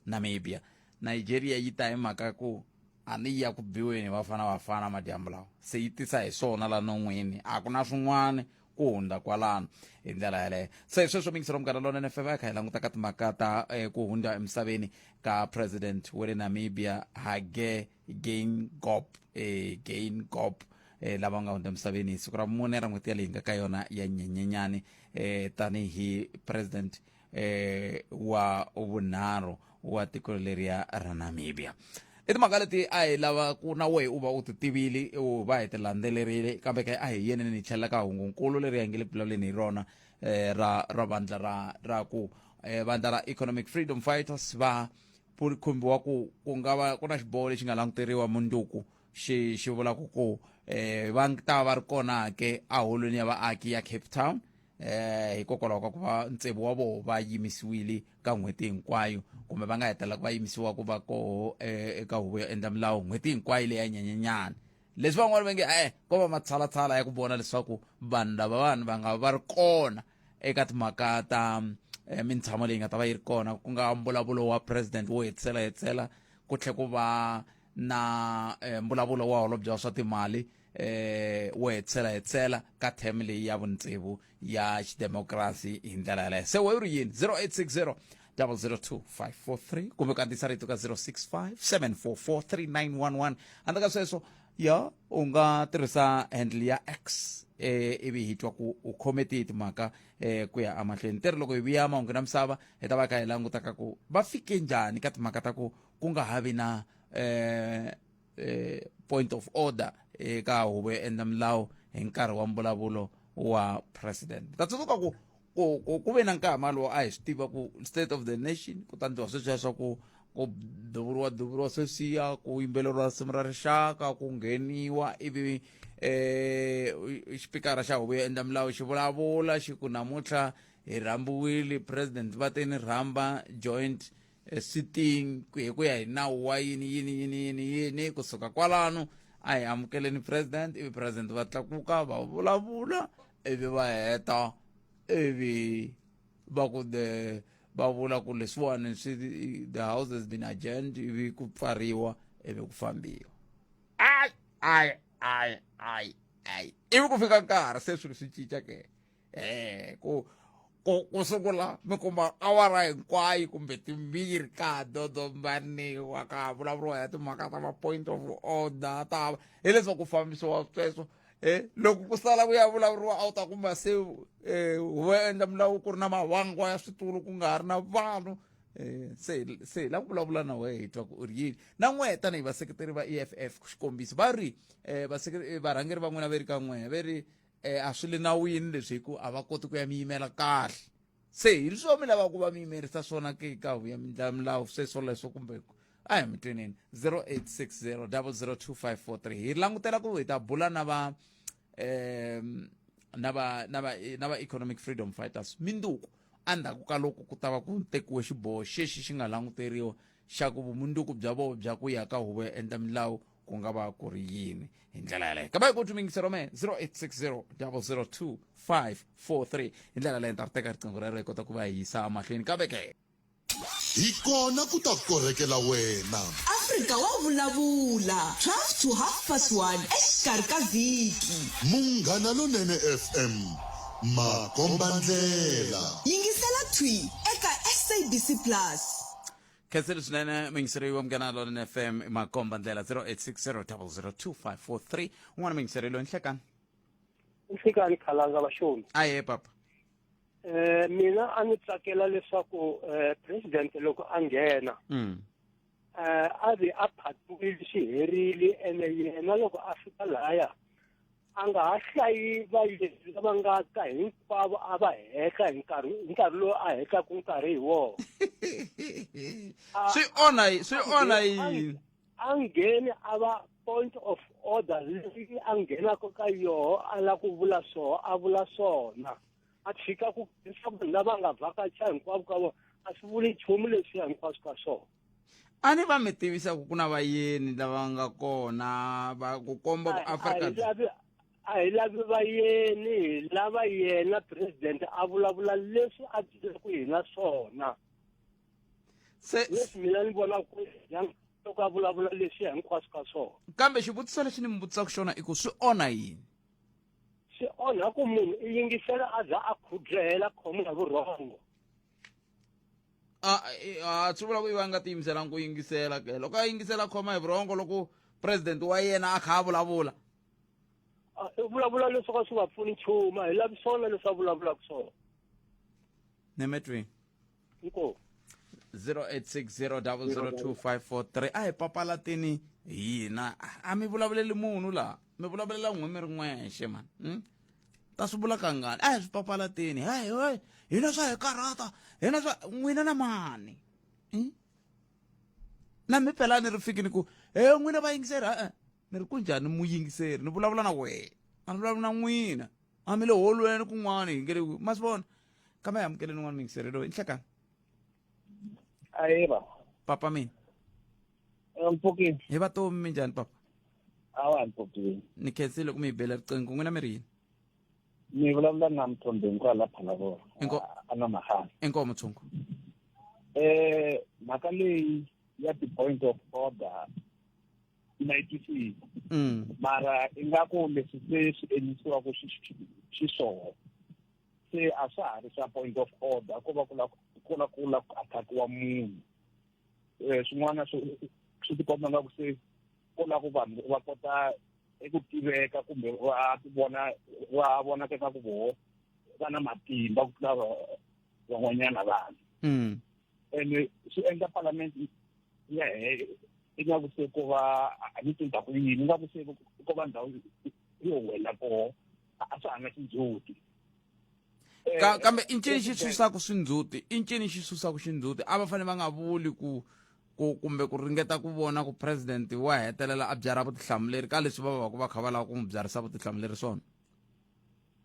Namibia. Nigeria yi ta hi mhaka ku a ni ya ku biweni vafana madyambu lawa se yi tisa hi swona la non'wini a ku na swin'wana ku hundza kwalano hi ndlela yaleyo. Se sweswo mingiselo Munghana Lonene FM ya kha hi languta ka timhaka ta ku hundza emisaveni ka president wa le Namibia Ike Ngobeni lava nga hundza emisaveni siku ra 4 ra n'hweti ya leyi nga ka yona ya Nyenyenyani tanihi president wa vunharhu wa tiko leriya ra Namibia. I timhaka leti a hi lava ku na wehe u va u ti tivile u va hi ti landzelerile kambe ka a hi yeneni ni tlhela ka hungunkulu leri hi nge le vulavuleni hi rona ra vandla ra ku vandla ra Economic Freedom Fighters va khumbiwa ku nga va ku na xiboho lexi nga languteriwa mundzuku xi vulaka ku va ta va ri kona ke aholweni ya vaaki ya Cape Town hikokwalaho ka ku va ntsevu wa vona va yimisiwile ka n'hweti hinkwayo kumbe va nga hetelela ku va yimisiwa ku va koho eka huvo yo endla milawu n'hweti hinkwayo leyi ya Nyenyenyani. Leswi van'wana va nge ko va matshalatshala ya ku vona leswaku vanhu lavawani va nga va ri kona eka timhaka ta mintshamo leyi nga ta va yi ri kona ku nga mbulavulo wa president wo hetsela ku tlhe ku va na mbulavulo wa holobye wa swa timali wo hetsela ka term leyi ya vuntsivu ya xidemokirasi hi ndlela yaleyo. Se we ri yini 0860 002 kumbe kandisa rito ka 065 744 3911 handle ka sweswo ya u nga tirhisa handle ya X ivi hi twa ku u khometi timhaka ku ya amahlweni teri loko hi vuya mahungu na misava hi ta va ka hi langutaka ku va fike njhani ka timhaka ta ku nga havi na point of order eka huvo yo endla milawu hi nkarhi wa mbulavulo wa president. Ta tsundzuka ku ve na nkama lowu a hi swi tiva ku state of the nation ku tandiwa sweswiya ku duvuriwa sweswiya ku yimbeleriwa risimu ra rixaka ku ngheniwa ivi xipikara xa huvo yo endla milawu xi vulavula xi ku namuntlha hi rhambiwile president va te ni rhamba joint sitting ku ya hi nawu wa yini kusuka kwalano a hi amukeleni president ivi president va tlakuka va vulavula ivi va heta ivi va ku va vula ku leswiwani the house has been adjourned ivi ku pfariwa ivi ku fambiwa. Ivi ku fika nkarhi se swilo swi cinca ke ku sungula mi kuma awara hinkwayo kumbe timbirhi ka dodombaniwa ka vulavuriwa ya timhaka ta ma-point of order ta hi leswaku fambisiwa sweswo loko ku sala ku ya vulavuriwa a wu ta kuma se huvo endla milawu ku ri na mavangwa ya switulu ku nga ri na vanhu se la ku vulavula na wehe hi twa ku u ri yini na n'wehe tanihi vaseketeri va EFF xikombiso va ri varhangeri va n'wina ve ri ka n'wehe ve ri a swi le nawini leswi hi ku a va koti ku ya mi yimela kahle se hi leswo mi lava ku va mi yimerisa swona ke ka huvo ya milawu sweswo leswo kumbe a hi mi tweneni 0860 002 hi langutela ku hi ta bula na va Economic Freedom Fighters minduku andzhaku ka loko ku ta va ku tekiwe xiboho xexi xi nga languteriwa xa ku vumundzuku bya vona bya ku ya ka huvo ya endla milawu ku nga va ku ri yini hi ndlela yaleyo. Kamba hi ku tumingisero me 0860 002 543 hi ndlela yaleyo ta ri teka riqingho rero hi kota ku va hi yisa mahlweni kambe ke hi kona ku ta korekela wena. Afrika wa vulavula 12 to 1:30 exikarhi ka vhiki. Munghana Lonene FM makombandlela Yingisela thwi eka SABC Plus. khenseli swinene mingiseri wa Munghana Lonene FM makombandlela 0860 002 543 un'wana mingiseri loyi nhlekani Nhlekani Khalanga Vashoni. aye papa Mina a ni tsakela leswaku president loko a nghena a vi a phatiwile xi herile ene yena loko a fika lahaya a nga ha hlayi vayeni lava nga ta hinkwavo a va heta hi nkarhi lowu a hetaka nkarhi hi wona. swi onha yini a ngheni a va point of order leyi a nghenaka ka yoho a la ku vula so a vula swona a tshika ku vanhu lava nga vhakacha hinkwavo ka vona a swi vuli nchumu leswi hinkwaswo ka swona. a ni va mi tivisa ku na vayeni lava nga kona va ku komba ku Afrika a hi lavi vayeni hi lava yena president a vulavula leswi a tiku hina swona se leswi mina ni vona ku loko a vulavula leswi hinkwaswo ka swona. kambe xivutiso lexi ni mi vutisaka xona i ku swi onha yini swi onha ku munhu I yingisela a za a khudlela khomi na vurhongo swi vula ku iva nga tiyimiselangi ku yingisela ke loko a yingisela khoma hi vurhongo loko president wa yena a kha a vulavula vulavula leswi ka swi nga pfuni nchumu hi lavi swona leswi a vulavulaka swona nemetwi inkomu 0860002543 a hi papalatini hina a mi vulavuleli munhu laha mi vulavulela n'we mi ri n'wexe mani ta swi vula kangani a hi swi papalatini hayi hina swa hi karhata hina swa n'wina na mani na mi phela ni ri fikini ku n'wina vayingiseri ni ri ku njhani muyingiseri ni vulavula na wena a ni vulavula na n'wina a mi le holweni kun'wana hi ngele ma swi vona kambe hi amukeleni n'wana muyingiseri loyi nhlekani Ayiba. papa mina Mpokini. hi vatomi mi njhani papa Awa mpokini. ni khensile ku mi hi bela riqingho n'wina mi ri yini Ni vulavula na Mthombeni kwala Phalabora. Ana mahani. Inkomo Mthungu mhaka leyi ya ti-point of order na yi twisisi mara ingaku leswi se swi endlisiwaka xiswona se a swa ha ri swa point of order ku va ku la ku atakiwa munhu swin'wana swi tikomba nga ku se ku la ku vanhu va kota eku tiveka kumbe va vonakeka ku voho va na matimba ku tlula van'wanyana vanhu ene swi endla palamende ya ingaku se ku va a ni cinca ku yini ingaku se ku va ndhawu yo wela koho a swa ha na xindzhuti kambe i ncini xi susaka swindzhuti i ncini xi susaka xindzhuti a va fanele va nga vuli kumbe ku ringeta ku vona ku president wa hetelela a byara vutihlamuleri ka leswi va va kha va lava ku n'wi byarisa vutihlamuleri swona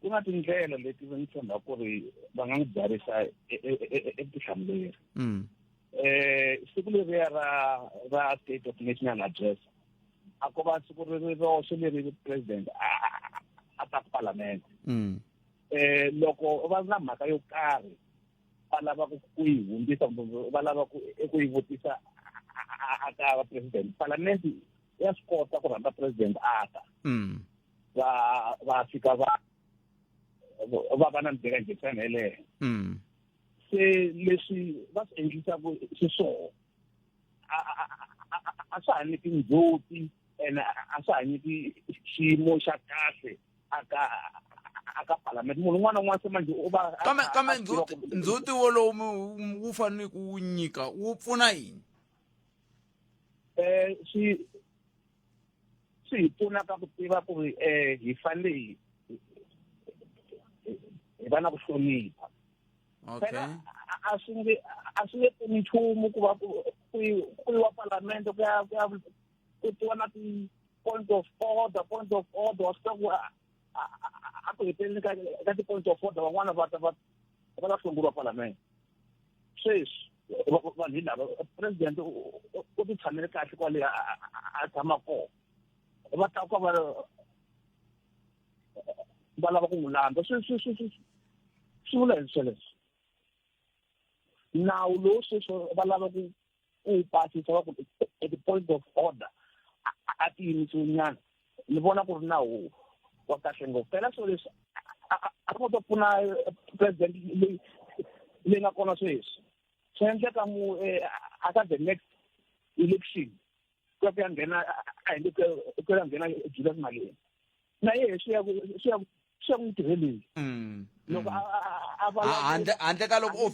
ku na tindlela leti ni tshemba ku ri va nga n'wi byarisa vutihlamuleri siku leriya ra state of national address a ko va siku roxe leri president a ta palamende loko va na mhaka yo karhi va lava ku yi hundzisa va lava ku yi vutisa aka president palamende ya swi kota ku rhamba president ata va fika va na ntirhengesana yeleyo se leswi va swi endlisaka xiswona a swa ha nyiki ndzhuti ene a swa ha nyiki xiyimo xa kahle aka palamende munhu un'wana na un'wana se manje u va kambe ndzhuti wolowo wu fanele ku wu nyika wu pfuna yini swi hi pfuna ka ku tiva ku ri hi fanele hi va na ku hlonipha a swi nge pfuni nchumu ku va ku yiwa palamende ku tiwa na ti-point of order wa swi ta ku a ku heteleni ka ti-point of order van'wana va la hlonguriwa palamende sweswi vanhu hi lava president u ti tshamele kahle kwale a tshama kona va ta ka va lava ku n'wi landza swi vula hi sweleswo nawu lowu sweswo va lava ku wu pasisa va ku ti-point of order a ti yimisiwanyana ni vona ku ri nawu wa kahle ngopfu phela swilo leswi a kota pfuna president leyi nga kona sweswi swi endleka aka the next election ku ya nghena ku ya nghena Julius Malema na yehe swi ya ku n'wi tirheleni loko handle ka loko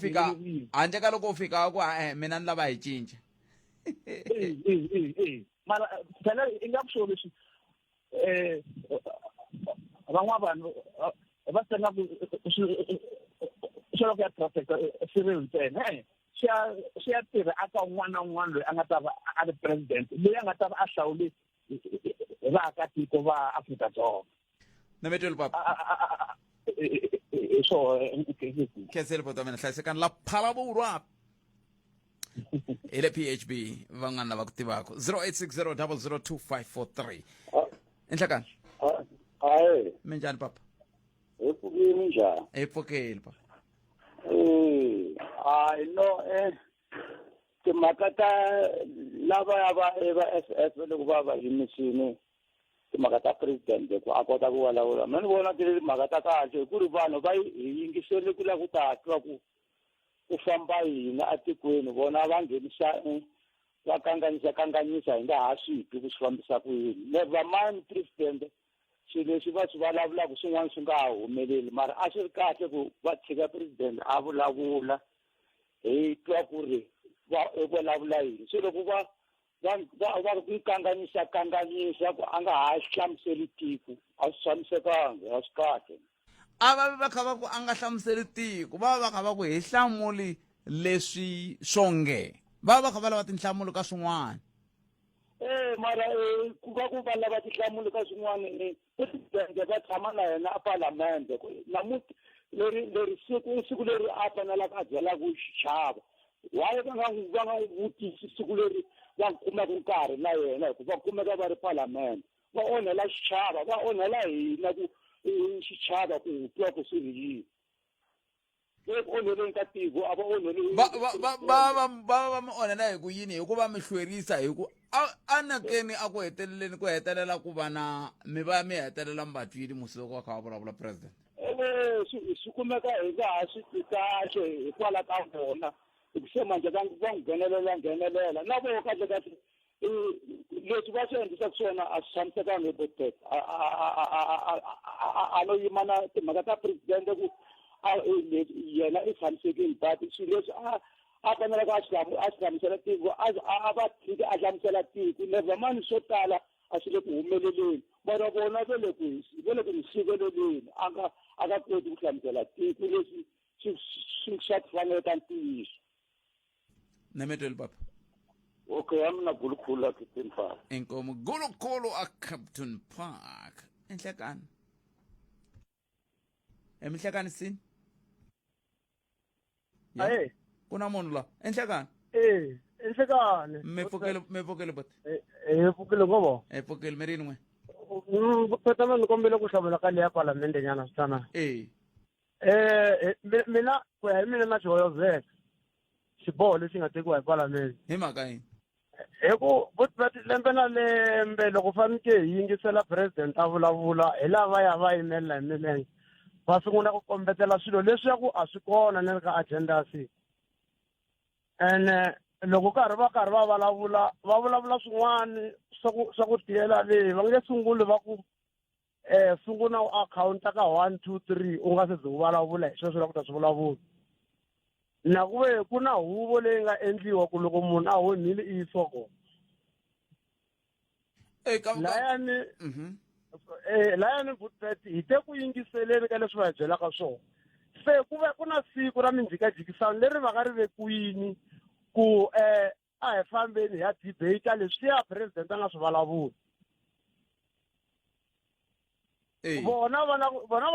u fika ku mina ni lava hi cinca mara phela i nga ku swilo leswi van'wana vanhu va senga ku swilo ku ya protecta sirili ntsena swi ya tirha aka un'wana na un'wana loyi a nga ta va a ri president loyi a nga ta va a hlawule vaakatiko va Afrika-Dzonga nametweli papa khensele poto mina hlayisekani la Phalaborwa ile PHB van'wana lava ku tivaka 0860002543 enhlekani hayi minjhani papa epfukile njhani epfukile papa hayi no timhaka ta lava va SS loko va yimisini timhaka ta president ku a kota ku vulavula mina ni vona ti ri timhaka ta kahle ku ri vanhu va yingisele ku la ku ta twa ku famba hina atikweni vona va nghenisa va kanganyisa hi nga ha swi twi ku swi fambisa ku yini never mind president swilo leswi va swi vulavulaka swin'wana swi nga ha humeleli mara a swi ri kahle ku va tshika president a vulavula hi twa ku ri va vulavula yini so loko va ku kanganyisa ku a nga ha hlamuseli tiko a swi tshamisekanga a swi kahle a va kha va ku a nga hlamuseli tiko va kha va ku hi hlamuli leswi swonge va kha va lava tinhlamulo ka swin'wana mara ku va ku va lava tinhlamulo ka swin'wana president va tshama na yena a parlamente namuti leri siku leri a fanelaka a byelaka xichava why va nga vutisi siku leri va kumaka nkarhi na yena hikuva va kumeka va ri parlamente va onhela xichava va onhela hina ku xichava ku twa ku swi yini onheleni ka tiko a va onheli va mi onhela hi ku yini hikuva mi hlwerisa hi ku a nakeni a ku heteleleni ku hetelela ku va na mi va mi hetelela mbatwini musi loko va kha va vulavula president swi kumeka hi nga ha swi twi kahle hikwala ka vona se manje va n'wi nghenelela na vo kahle leswi va swi endlisaka swona a swi tshamisekanga hi protect a no yimana timhaka ta president ku yena i tshamisekile but swilo leswi a faneleke a swi hlamusela tiko a va tshiki a hlamusela tiko never mind swo tala a swi le ku humeleleni mara vona ve le ku hi siveleleni a nga koti ku hlamusela tiko leswi swi fanele ka ntiyiso nemetweli papa okay amina gulukhulu a Captain Park inkomo gulukhulu a Captain Park enhlekani emhlekani sini Aye kuna munhu la enhlekani enhlekani mepokele bot epokele ngoba epokele merini nwe phela ni kombela ku hlamula ka leya parlamente nyana sitana mina ku ya hi mina na Joyozeka xiboho lexi nga tekiwa hi parlamente hi mhaka yini hi ku lembe na lembe loko faneke hi yingisela president a vulavula hi lava ya va yimelela hi milenge va sungula ku kombetela swilo leswi ya ku a swi kona ni ka agenda ya siku ene loko va vulavula swin'wana swa ku tiyela leyi va nge sunguli va ku sungula u akhawunta ka 1 2 3 u nga se ze u vulavula hi sweswo la ku ta swi vulavula na ku ve ku na huvo leyi nga endliwa ku loko munhu a honile i yisiwa kona layani Vulavula hi te ku yingiseleni ka leswi va hi byelaka swona se ku na siku ra minjikajikisano leri va nga ri vekiwini ku a hi fambeni ya debate leswi ya president a nga swi vulavula vona va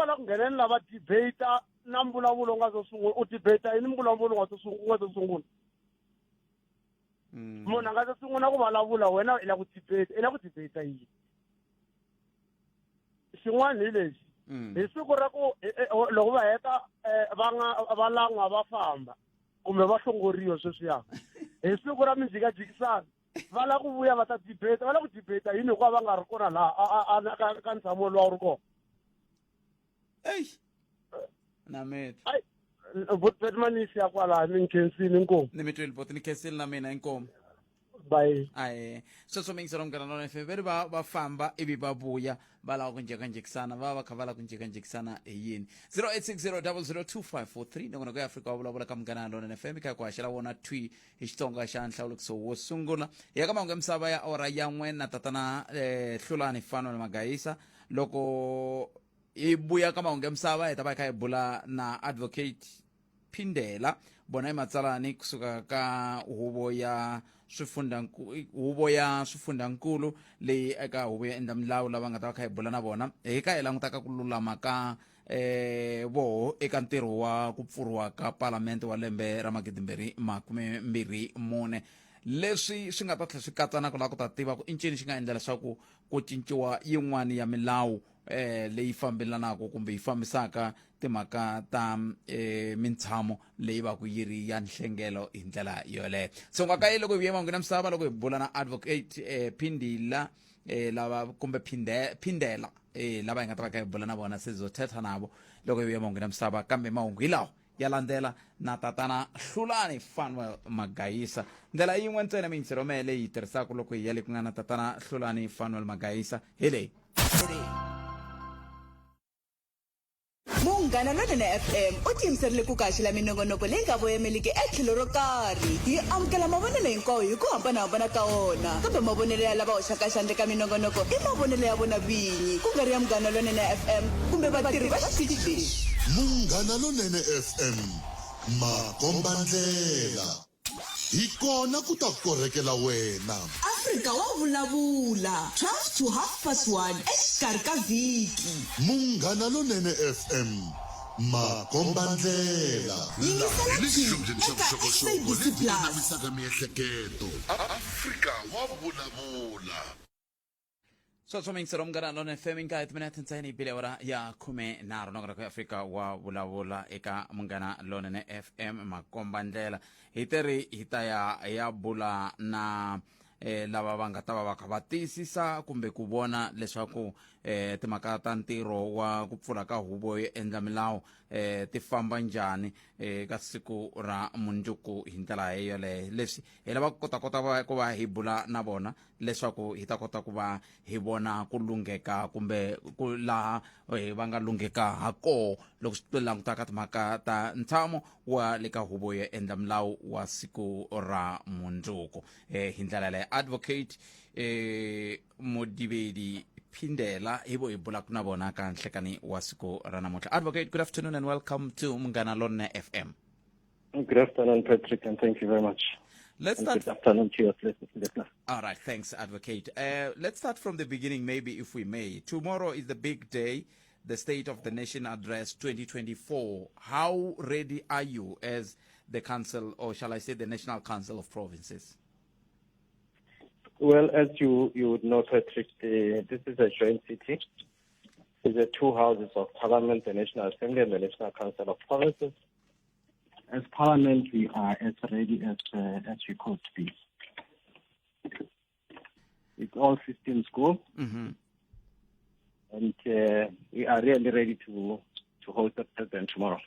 la ku ngheneni lava debate na mbulavulo nga zo sungula u debate yini mbulavulo nga zo sungula munhu a nga se sungula ku vulavula wena i la ku debate yini xin'wana hi lexi hi siku ra ku loko va heta va lan'wa va famba kumbe va hlongoriwa sweswiya hi siku ra minjikajikisano va la ku vuya va ta debate va la ku debate yini hikuva va nga ri kona laha ka ntshamo lowu ri kona nametho vutmanisi ya kwalaha ni khensini inkomo nemetweli bot ni khensini na mina inkomo bye aye sweswo mingiselo mgana nona FM veri va famba ivi va vuya va lava ku njhekanjhekisana va kha va lava ku njhekanjhekisana hi yini 0860002543 nongona ku ya Afrika wa vulavula ka mgana nona FM kha ku haxela wona twi hi Xitsonga xa nhlawulekiso wo sungula ya ka mahungu ya misava ya ora ya n'we na tatana Hlulani Fano na Magayisa loko hi buya ka mahungu ya misava hi ta va kha hi bula na advocate Phindela bona hi matsalani kusuka ka huvo ya swifundankulu leyi eka huvo ya endla milawu lava nga ta va kha hi bula na vona hi ka hi langutaka ku lulama ka voho eka ntirho wa ku pfuriwa ka palamende wa lembe ra 2024 leswi swi nga ta tlhela swi katsa na ku lava ku ta tiva ku i ncini xi nga endla leswaku ku cinciwa yin'wana ya milawu leyi fambelanaka kumbe yi fambisaka timhaka ta mintshamo leyi va ku yi ri ya nhlengelo hi ndlela yoleyo so nga ka yi loko hi vuye mahungu na misava loko hi bula na advocate lava kumbe phindela lava hi nga ta va ka hi bula na vona sizothetha navo loko hi vuya mahungu na misava kambe mahungu hi lawa ya landzela na tatana Hlulani Fanuel Magayisa ndlela yin'we ntsena miyingisero leyi hi tirhisaka loko hi ya le ku nga na tatana Hlulani Fanuel Magayisa hi leyi Munghana Lonene FM u tiyimiserile ku kaxila minongonoko leyi nga voyameliki etlhelo ro karhi hi amukela mavonelo hinkwawo hi ku hambanahambana ka wona kambe mavonelo ya lava hoxaka xandle ka minongonoko i mavonelo ya vona vinyi ku nga ri ya Munghana Lonene FM kumbe vatirhi va xitichi lexi. Munghana Lonene FM makomba ndlela hi kona ku ta korrekela wena. Afrika wa vulavula 12 to 1:30 exikarhi ka vhiki. Munghana Lonene FM makomba ndlela Yingisela SABC Plus. Afrika wa vulavula. So miyingisero Munghana Lonene FM inka itiminati ntsena hi bile ora ya 13 nongera ku Afrika wa vulavula eka Munghana Lonene FM makomba ndlela hi teri hi ta ya bula na lava va nga ta va kha va tiyisisa kumbe ku vona leswaku timhaka ta ntirho wa ku pfula ka huvo yo endla milawu ti famba njhani ka siku ra mundzuku hi ndlela yoleyo leswi hi lava ku kota ku va hi bula na vona leswaku hi ta kota ku va hi vona ku lungheka kumbe ku laha va nga lungheka ha koho loko swi langutaka timhaka ta ntshamo wa le ka huvo yo endla milawu wa siku ra mundzuku hi ndlela leyo advocate Modibedi Phindela hi bula ku na vona ka nhlekani wa siku ra namuntlha. Advocate, good afternoon and welcome to Munghana Lonene FM. Good afternoon, Patrick, and thank you very much. Let's start. Good afternoon to your listener. All right, thanks, Advocate. Let's start from the beginning, maybe, if we may. Tomorrow is the big day, the State of the Nation Address 2024. How ready are you as the Council, or shall I say the National Council of Provinces? Well, as you would know, Patrick, this is a joint city. It's the two houses of Parliament, the National Assembly and the National Council of Provinces. As Parliament, we are as ready as we could be. It's all systems go, and we are really ready to host the president tomorrow.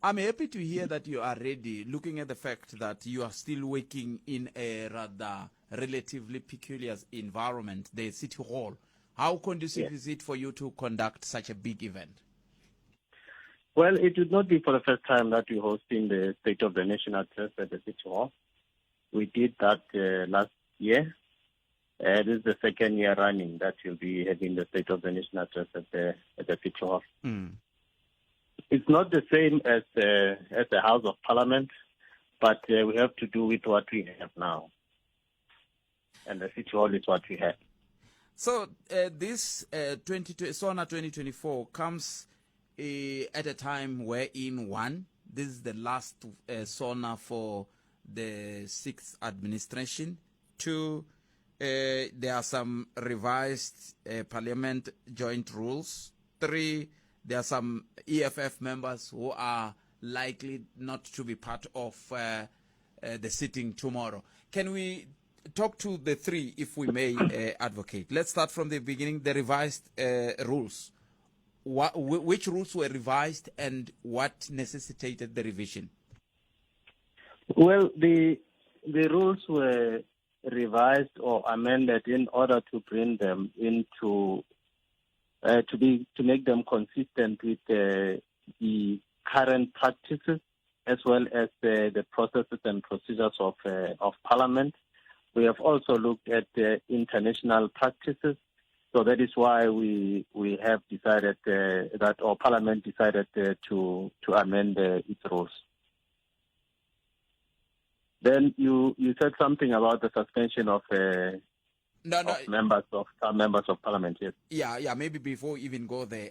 I'm happy to hear that you are ready, looking at the fact that you are still working in a rather relatively peculiar environment, the City Hall. How conducive is it for you to conduct such a big event? Well, it would not be for the first time that we're hosting the State of the Nation Address at the City Hall. We did that last year. This is the second year running that we'll be having the State of the Nation Address at the City Hall. It's not the same as the House of Parliament, but we have to do with what we have now. And the City Hall is what we have. So this SONA 2024 comes at a time wherein, one, this is the last SONA for the 6th administration. Two, there are some revised Parliament joint rules. Three, there are some EFF members who are likely not to be part of the sitting tomorrow. Can we talk to the three, if we may, Advocate? Let's start from the beginning, the revised rules. Which rules were revised and what necessitated the revision? Well, the rules were revised or amended in order to bring them into to make them consistent with the current practices as well as the processes and procedures of Parliament. We have also looked at international practices, so that is why we have decided that, or Parliament decided to amend its rules. Then you said something about the suspension of members of Parliament. Yes. Yeah. Maybe before we even go there,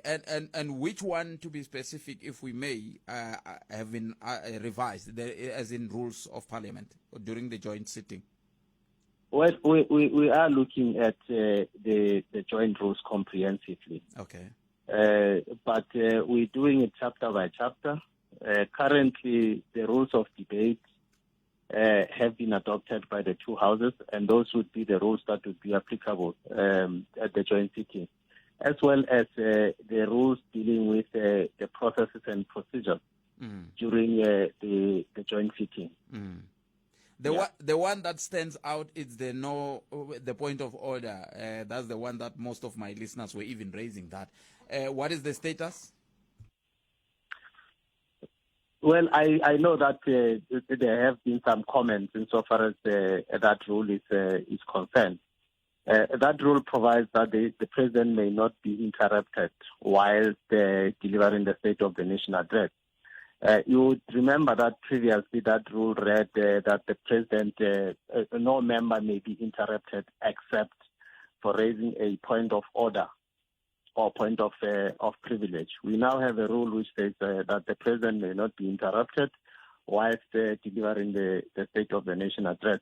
and which one, to be specific, if we may, have been revised, as in rules of Parliament during the joint sitting. Well, we are looking at the joint rules comprehensively. Okay. But we're doing it chapter by chapter. Currently, the rules of debate have been adopted by the two houses, and those would be the rules that would be applicable at the joint sitting, as well as the rules dealing with the processes and procedures during the joint sitting. The one that stands out is the point of order. That's the one that most of my listeners were even raising that. What is the status? Well, I know that there have been some comments insofar as that rule is concerned. That rule provides that the president may not be interrupted while delivering the State of the Nation address. You would remember that previously that rule read that the president, no member may be interrupted except for raising a point of order or point of privilege. We now have a rule which says that the president may not be interrupted whilst delivering the State of the Nation address.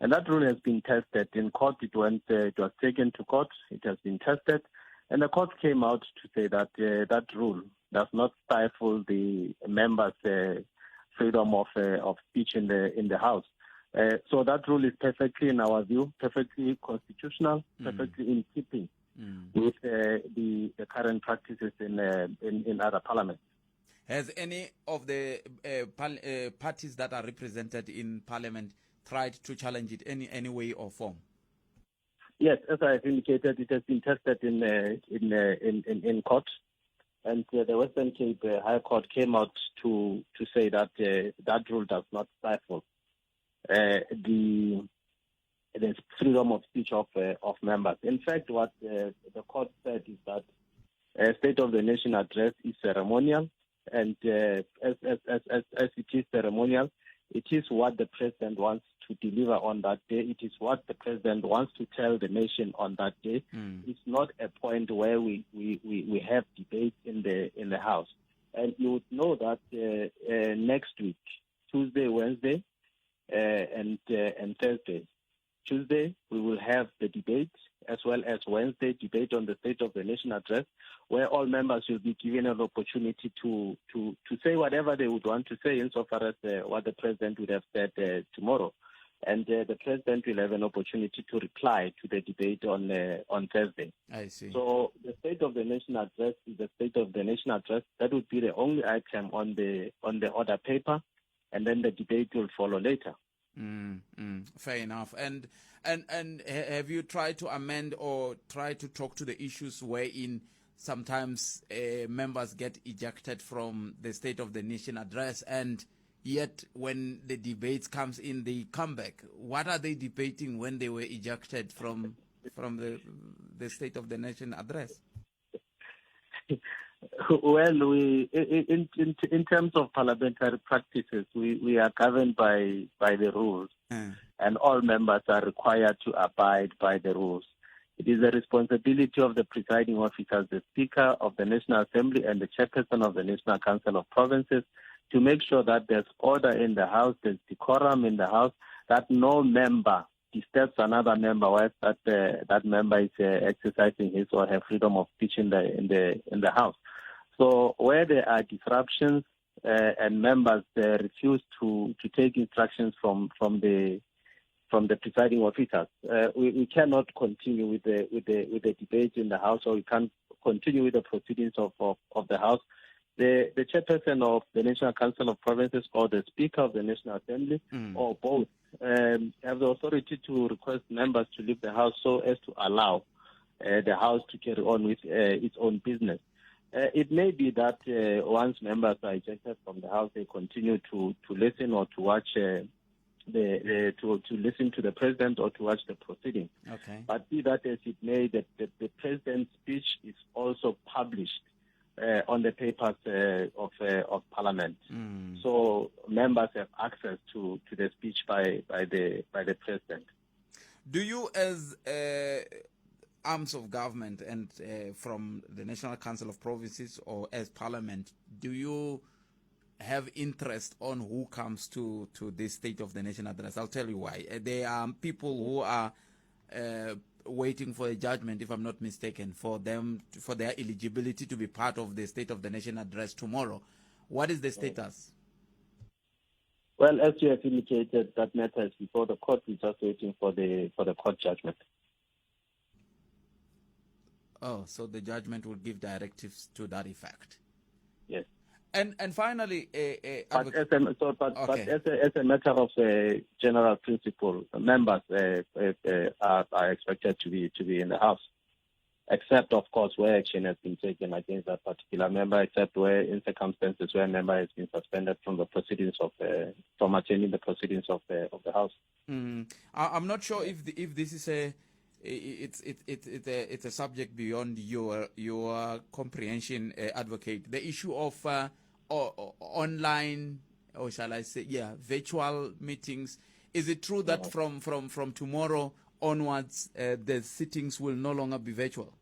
And that rule has been tested in court. It was taken to court. It has been tested. And the court came out to say that that rule does not stifle the members' freedom of speech in the House. So that rule is perfectly, in our view, perfectly constitutional, perfectly in keeping with the current practices in other parliaments. Has any of the parties that are represented in parliament tried to challenge it in any way or form? Yes, as I have indicated, it has been tested in court, and the Western Cape High Court came out to say that that rule does not stifle the freedom of speech of members. In fact, what the court said is that State of the Nation address is ceremonial, and as it is ceremonial, it is what the president wants to deliver on that day. It is what the president wants to tell the nation on that day. It's not a point where we have debate in the House. And you would know that next week, Tuesday, Wednesday, and Thursday. Tuesday, we will have the debate, as well as Wednesday, debate on the State of the Nation address, where all members will be given an opportunity to say whatever they would want to say insofar as what the president would have said tomorrow. And the president will have an opportunity to reply to the debate on Thursday. I see. So the State of the Nation address is the State of the Nation address. That would be the only item on the order paper, and then the debate will follow later. Fair enough. And have you tried to amend or try to talk to the issues wherein sometimes members get ejected from the State of the Nation address, and yet when the debates comes in, they come back? What are they debating when they were ejected from the State of the Nation address? Well, in terms of parliamentary practices, we are governed by the rules, and all members are required to abide by the rules. It is the responsibility of the presiding officers, the Speaker of the National Assembly and the Chairperson of the National Council of Provinces, to make sure that there's order in the House, there's decorum in the House, that no member disturbs another member whilst that member is exercising his or her freedom of speech in the House. So where there are disruptions and members refuse to take instructions from the presiding officers, we cannot continue with the debate in the House, or we can't continue with the proceedings of the House. The chairperson of the National Council of Provinces or the Speaker of the National Assembly or both have the authority to request members to leave the House so as to allow the House to carry on with its own business. It may be that once members are ejected from the House, they continue to listen or to watch to listen to the president or to watch the proceedings. Okay. But be that as it may, the president's speech is also published on the papers of Parliament. So members have access to the speech by the president. Do you, as arms of government and from the National Council of Provinces or as Parliament, do you have interest on who comes to this State of the Nation address? I'll tell you why. There are people who are waiting for a judgment, if I'm not mistaken, for their eligibility to be part of the State of the Nation address tomorrow. What is the status? Well, as you have indicated, that matter is before the court. We're just waiting for the court judgment. Oh, so the judgment will give directives to that effect. Yes. And finally, but as a matter of general principle, members are expected to be in the house, except of course where action has been taken against that particular member, except where in circumstances where a member has been suspended from the proceedings from attending the proceedings of the house. I'm not sure if this is it's a subject beyond your comprehension, advocate. The issue of online, or shall I say, virtual meetings. Is it true that from tomorrow onwards, the sittings will no longer be virtual?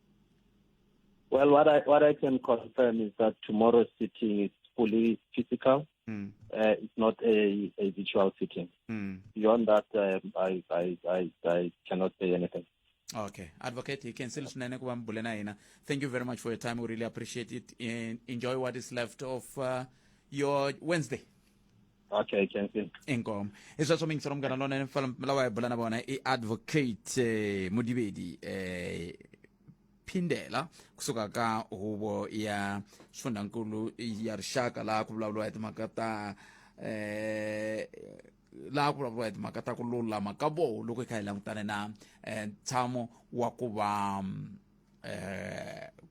Well, what I can confirm is that tomorrow's sitting is fully physical. It's not a virtual sitting. Beyond that, I cannot say anything. Okay, advocate, you can still thank you very much for your time. We really appreciate it, and enjoy what is left of your Wednesday. Okay, thank you. Income. It's also means from Ganalon and Malawi Bulanabona, advocate Mudibedi Pindela, Kusukaka, Hubo ya Sundankulu, Yarshaka, La Kulavula Makata. La kulavula makata kulula makabo loko kaila mutane na tamo wa kuva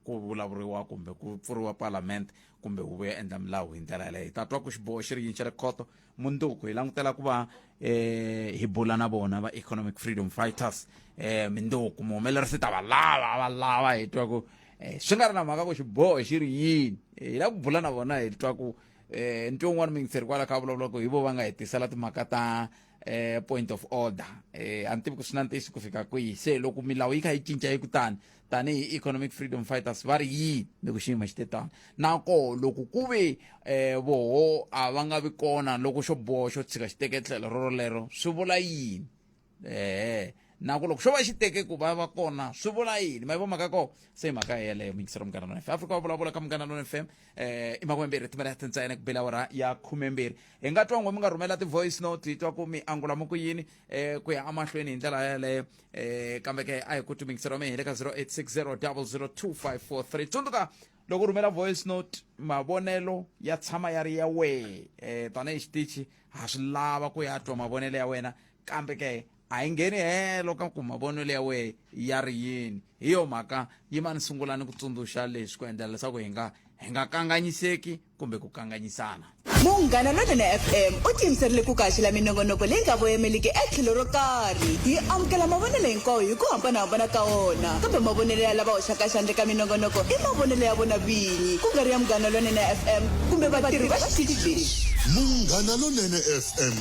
kuvulavuriwa kumbe ku pfuriwa parliament kumbe huve endla milawu hi ndlela leyi tatwa ku xiboho xi ri yinxa rikhoto munduku hi langutela ku va hi bula na vona va economic freedom fighters minduku muhumelerisi ta valava hi twa ku swi nga ri na mhaka ku xiboho xi ri yini hi la ku bula na vona hi twa ku nto wun'wana mingiseri kwala kha vulavula ku hi vo va nga hetisela timhaka ta point of order a ni tivi ku swi na ntiyiso ku fika kwihi se loko milawu yi kha yi cinca yi kutani tanihi economic freedom fighters va ri yini loko xiyimo xi te tani nako loko ku ve voho a va nga vi kona loko xo boho xo tshika xi teke tlhelo rolero swi vula yini nako loko xo va xi teke ku va va kona swi vula yini ma yi vo mhaka ko se hi mhaka yeleyo mingisero munghana lona FM Afrika wa vulavula ka munghana lona FM i makumembirhi timela ti ntsena ku bela awara ya 12 hi nga twa n'we mi nga rhumela ti-voice note hi twa ku mi angula mo ku yini ku ya amahlweni hi ndlela yeleyo kambe ke a hi ku tumingisero mi hi le ka 0860002543 tsundzuka loko rhumela voice note mavonelo ya tshama ya ri ya wehe tanihi xitichi ha swi lava ku ya twa mavonelo ya wena kambe ke a yi ngheni helo ka ku mavonelo ya wehe ya ri yini hi yo mhaka yi ma ni sungulani ku tsundzuxa leswi ku endlela leswaku hi nga kanganyiseki kumbe ku kanganyisana. Munghana Lonene FM u tiyimiserile ku kaxila minongonoko leyi nga voyameliki etlhelo ro karhi hi amukela mavonelo hinkwawo hi ku hambanahambana ka wona kambe mavonelo ya lava hoxaka xandla ka minongonoko i mavonelo ya vona vinyi ku nga ri ya Munghana Lonene FM kumbe vatirhi va xitichi lexi. Munghana Lonene FM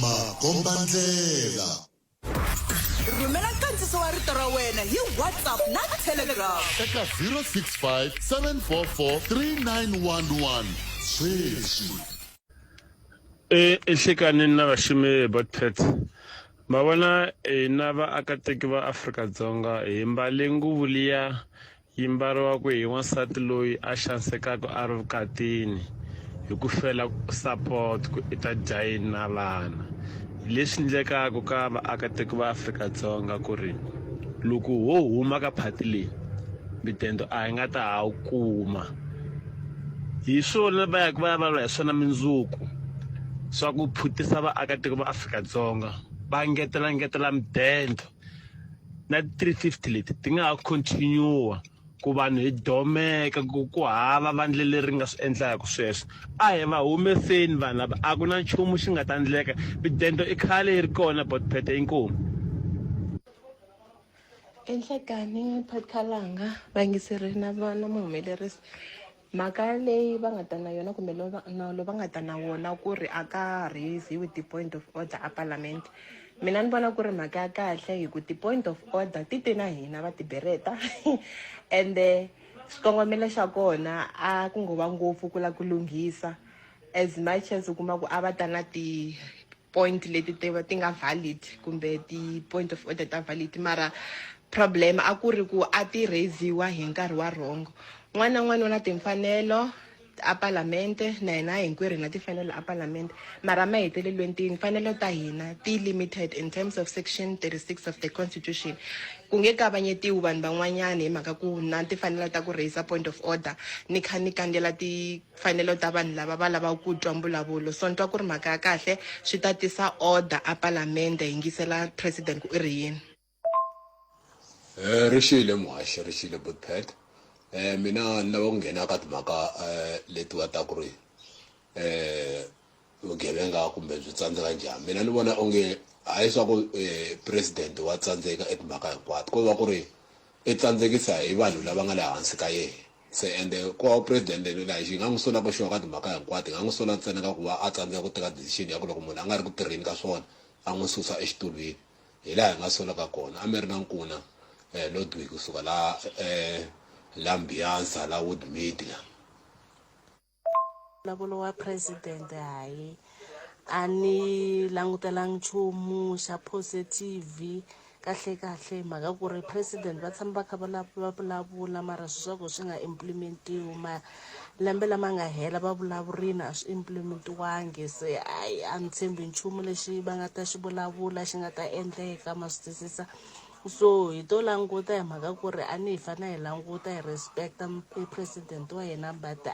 makombandlela. Rhumela nkandziso wa rito ra wena hi WhatsApp na Telegram eka 065 744 3911 sweswi. Ehlekaneni na vaximi botpet ma vona na vaakatiko va Afrika-Dzonga hi mbale nguvu liya yi mbariwa ku hi wansati loyi a xanisekaka a ri vukatini hi ku fela support ku ita jayini na vana leswi endlekaka ka vaakatiko va Afrika-Dzonga ku ri loko ho huma ka phati leyi midendo a hi nga ta ha kuma hi swona va ya vulavula hi swona mindzuku swa ku phutisa vaakatiko va Afrika-Dzonga va ngetela midendo na 350 leti ti nga ha continue ku vanhu hi domeka ku hava vandla leri nga swi endlaka sweswo a hi va humeseni vanhu lava a ku na nchumu xi nga ta endleka midendo i khale yi ri kona botphete inkomu enhlekani phatkalanga vayingiseri na muhumelerisi mhaka leyi va nga ta na yona kumbe lo va nga ta na wona ku ri a ka raise with the point of order a parliament mina ni vona ku ri mhaka ya kahle hi ku ti-point of order ti te na hina va tibereta ende xikongomelo xa kona a ku ngo va ngopfu ku la ku lunghisa as much as u kuma ku a va ta na ti-point leti ti nga valid kumbe ti-point of order ta valid mara problem a ku ri ku a ti raisiwa hi nkarhi wa wrong n'wana na n'wana u na timfanelo a parlamente na hina hinkwerhu na timfanelo a parlamente mara mahetelelweni timfanelo ta hina ti-limited in terms of section 36 of the constitution ku nge kavanyetiwi vanhu van'wanyana hi mhaka ku na timfanelo ta ku raise point of order ni kha ni kandela timfanelo ta vanhu lava va lavaka ku twa mbulavulo so ni twa ku ri mhaka ya kahle swi ta tisa order a parlamente hi yingisela president ku i ri yini rishile muhashi rishile budpet mina ni lava ku nghena ka timhaka letiwa ta ku ri vugevenga kumbe byi tsandzeka njhani mina ni vona onge hayi swa ku president wa tsandzeka etimhaka hinkwato ko va ku ri i tsandzekisa hi vanhu lava nga le hansi ka yena se ende ko president lexi nga n'wi sola ku xona ka timhaka hinkwato nga n'wi sola ntsena ka ku va a tsandzeka ku teka decision ya ku loko munhu a nga ri ku tirheni ka swona a n'wi susa exitulwini hi laha hi nga solaka kona a mi ri na nkuna lodwi kusuka la lambiansa la woodmead la mbulavulo wa president hayi a ni langutelangi nchumu xa positive kahle mhaka ku ri president va tshama va kha va vulavula mara swi swa ku swi nga implementiwi lembe lama nga hela va vulavurini a swi implementiwangi se a ni tshembi nchumu lexi va nga ta xi vulavula xi nga ta endleka ma swi twisisa so hi to languta hi mhaka ku ri a ni hi fanele hi languta hi respecta president wa hina but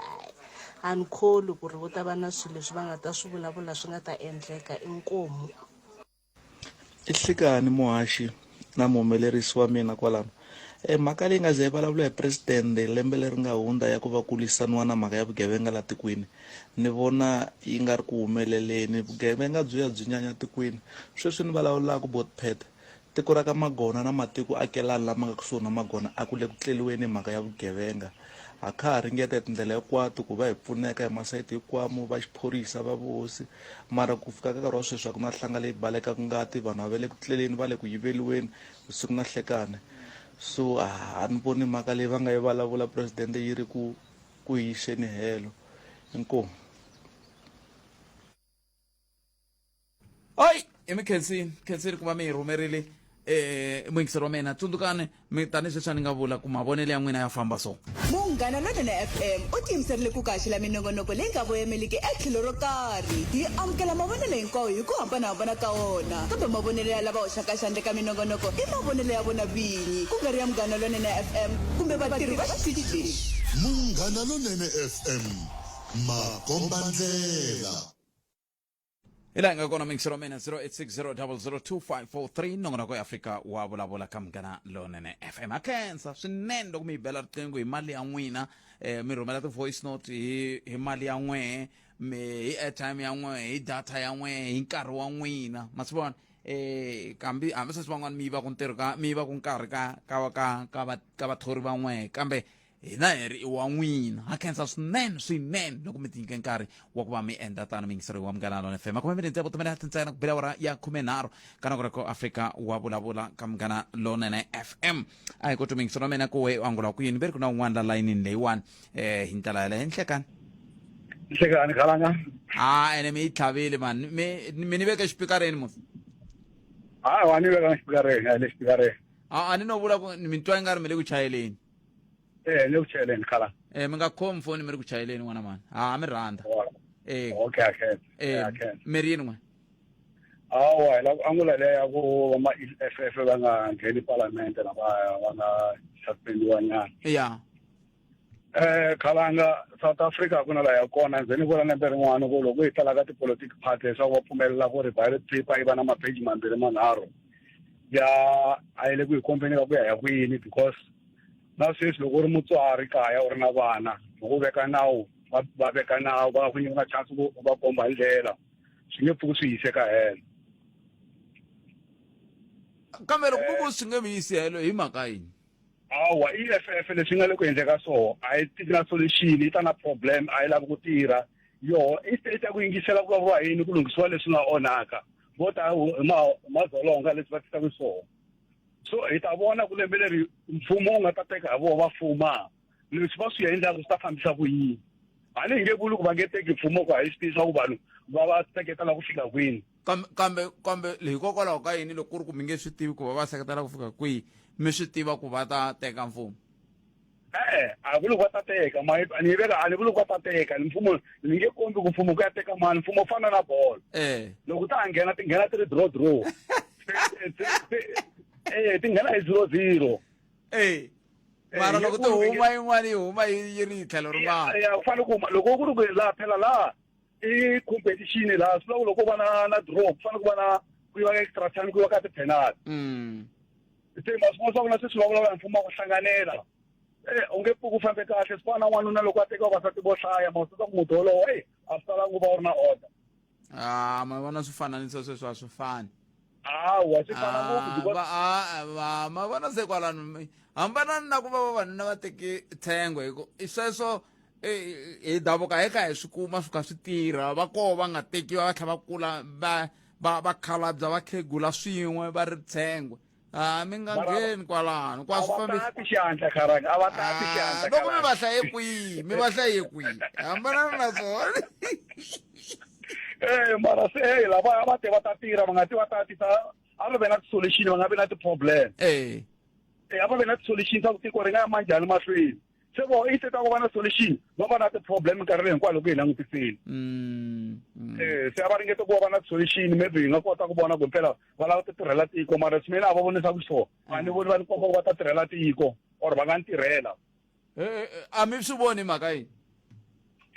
a ni kholi ku ri vo ta va na swilo leswi va nga ta swi vulavula swi nga ta endleka inkomu ihlikani muhashi na muhumelerisi wa mina kwalano mhaka leyi nga ze vulavula hi president lembe leri nga hundza ya ku va kulisaniwa na mhaka ya vugevenga la tikweni ni vona yi nga ri ku humeleleni vugevenga byi ya byi nyanya tikweni sweswi ni vulavulaka botpet tiko ra ka Magona na matiko akelani lama nga kusuhi na Magona a ku le ku tleliweni mhaka ya vugevenga a kha ha ringeta tindlela hinkwato ku va hi pfuneka hi masayiti hinkwamo va xiphorisa va vuhosi mara ku fika ka nkarhi wa sweswi a ku na nhlanga leyi balekaka ngati vanhu va le ku tleleni va le ku yiveliweni vusiku na nhlekani so a ni voni mhaka leyi va nga yi vulavula president yi ri ku yixeni helo inkomu oi khensini ku va mi hi rhumerile muyingiseri wa mina tsundzukani mi tani sweswi ni nga vula ku mavonelo ya n'wina ya famba so munghana lonene fm u tiyimiserile ku kaxila minongonoko leyi nga voyameliki etlhelo ro karhi hi amukela mavonelo hinkwawo hi ku hambanahambana ka wona kambe mavonelo ya lava hoxaka xandle ka minongonoko i mavonelo ya vona vinyi ku nga ri ya munghana lonene fm kumbe vatirhi va xitichi lexi munghana lonene fm makombandlela ila nga kona mixero mena 0860002543 nongonoko ya Afrika wa vulavula ka munghana lonene FM akhensa swinene loko mi hi bela riqingho hi mali ya n'wina mi rhumela ti-voice note hi mali ya n'wehe hi airtime ya n'wehe hi data ya n'wehe hi nkarhi wa n'wina ma swi vona kambe hambi sweswi van'wana mi va ku nkarhi ka vathori va n'wehe kambe hina hi ri wa n'wina ha khensa swinene loko mi tinyike nkarhi wa ku va mi endla tani miyingiseri wa munghana lonene FM akume mi ri ntsevu tumela tintsena ku bela awara ya 13 kana ku ri ko Afrika wa vulavula ka munghana lonene FM a hi ko miyingiseri wa mina ku we angula ku yini ve ri ku na un'wana la layinini leyiwani hi ndlela ya le henhla nhlekani khalanga ene mi yi tlhavile mani mi ni veke xipikareni musi wa ni veka xipikareni a le xipikareni a ni no vula ku mi twa nga ri mi le ku chayeleni le ku chayeleni khala mi nga khomi foni mi ri ku chayeleni n'wana mani mi rhandza okay akhensa mi ri yini n'we awa la angula le ya ku ma FF va nga ngheni parliament na va nga suspendiwa nyana ya khalanga South Africa ku na la ya kona ndzeni ku lembe rin'wana ku loko hi tala ka ti-politic parties swa va pfumelela ku ri ballot paper yi va na mapheji mambirhi manharhu ya a yi le ku hi kombeni ka ku ya kwini because na sweswi loko u ri mutswari kaya u ri na vana loko u veka nawu va veka nawu va ku nyika chance ku va komba ndlela swi nge pfuki swi yise ka helo kambe loko ku swi nge mi yisi helo hi mhaka yini awa EFF leswi nga le ku endleka so a yi tiki na solution yi ta na problem a yi lavi ku tirha yo i state ya ku yingisela ku va yini ku lunghisiwa leswi nga onhaka vo ta madzolonga leswi va tisaka swona so hi ta vona ku lembe leri mfumo wu nga ta teka hi vona va fuma leswi va swi endlaka swi ta fambisa ku yini a ni nge vuli ku va nge teki mfumo ku hi swi tisa ku vanhu va seketela ku fika kwini kambe hikokwalaho ka yini loko ku ri ku mi nge swi tivi ku va seketela ku fika kwihi mi swi tiva ku va ta teka mfumo a vuli ku ta teka ni veka a ni vuli ku ta teka mfumo ni nge kombi ku mfumo ku ya teka mali mfumo fana na bolo loko ta nghena ti nghena ti ri draw ti nghena hi 0-0 mara loko ti huma yin'wana yi huma yi ri tlhelo rin'wana ya ku fanele ku loko ku ri ku laha phela laha i competition laha swi loko va na draw ku fanele ku va na ku yiva extra time ku yiva ka ti-penalty se masimosa ku na se swi vulavula mfumo ku hlanganela u nge pfuki u fambe kahle swi fana na n'wanuna loko a teka vavasati vo hlaya ma swi ku muti wolowo a swi talangi va wu ri na order ma vona swifananiso sweswi a swi fani hawa swi fana ngopfu ma vona se kwalano hambanani na ku va vavanuna va teki tshengwe hi sweswo hi davuka hi kha hi swi kuma swi kha swi tirha va koho va nga tekiwa va tlhela va kula va khalabya va khegula swin'we va ri tshengwe mi nga ngheni kwalano kwa swi loko mi va hlaye kwihi mi va hlaye kwihi hambanani na swona mara se lava va te va ta tirha va nga ti va ta a va ve na ti-solution va nga vi na ti-problem a va ve na ti-solution ta ku tiko ri nga ya manjhani mahlweni se vo i te ta ku va na solution va va na ti-problem nkarhi leyi hinkwayo loko hi langutisile se a va ringete ku va na ti-solution maybe hi nga kota ku vona ku mpela va lava ti tirhela tiko mara swimene a va vonisa ku swona a ni voni va ni komba ku va ta tirhela tiko or va nga ni tirhela a mi swi voni mhaka yini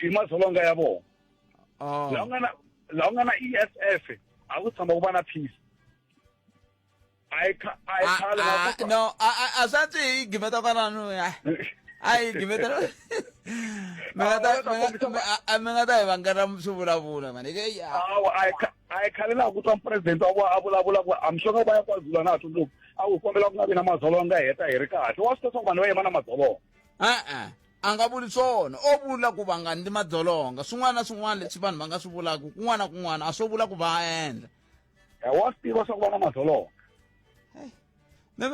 hi madzolonga ya vona laha u nga na EFF a ku tshama ku va na peace no a swa twi hi gimeta kwalano a hi gimeta mi nga ta hi vangela swivulavula mani a hi khale laha ku twa president a vulavula ku amshoka va ya kwazula na tumbuluku a ku kombela ku nga vi na madzolonga heta hi ri kahle wa swi twa vanhu va yima na madzolonga a nga vuli swona o vula ku va nga ndli madzolonga swin'wana na swin'wana leswi vanhu va nga swi vulaka kun'wana na kun'wana a swo vula ku va endla wa swi tiva swa ku va na madzolonga ni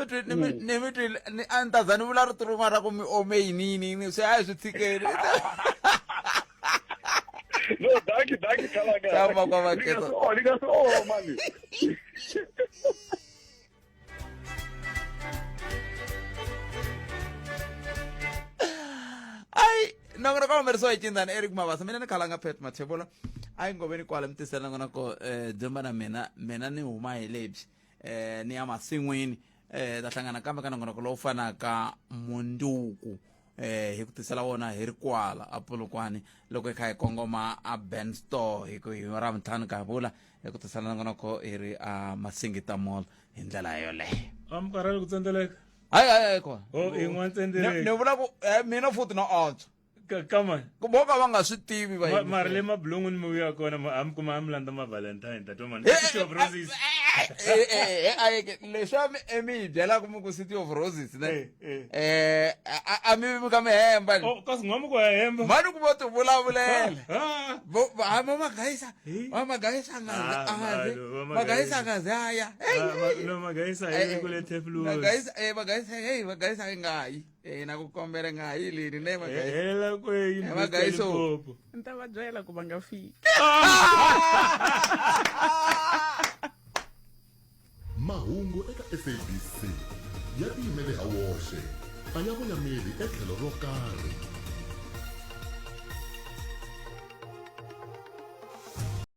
mi twi a ni ta za ni vula rito rin'wana ra ku mi ome yinini se a hi swi tshikeli no danki kalanga tshama kwa maketa ni nga swi oma mani nongona kwa meriso hi cindani Eric Mavasa mina ni khalanga Pet Mathebula a yi Ngobeni kwala mi tisela ngona ko Themba na mina ni huma hi lebyi ni ya masin'wini ta hlangana kambe ka nongonoko lowu fanaka munduku hi ku tisela wona hi ri kwala a Polokwane loko hi kha hi kongoma a Ben Store hi ku hi ra mthanu ka vula hi ku tisela nongonoko hi ri a Masingita Mall hi ndlela yoleyo amkarhali ku tsendeleka hayi kwa in'wana tsendeleka ni vula ku mina futhi no antswa kama ku boka va nga swi tivi va mara le mabulungwini mi vuya kona kuma amlanda ma Valentine tatomani City of Roses leswi mi hi byelaka mi ku City of Roses ne a mi vi ka mi hemba kasi n'wamu ku hemba mani ku vo ti vulavulela magayisa angaze aya no magayisa hi ku le teflu magayisa ngayi na ku kombela ngayi lini ne hela kwe magayisa ni ta va byela ku va nga fiki mahungu eka SABC ya tiyimele ha woxe a ya vulameli etlhelo ro karhi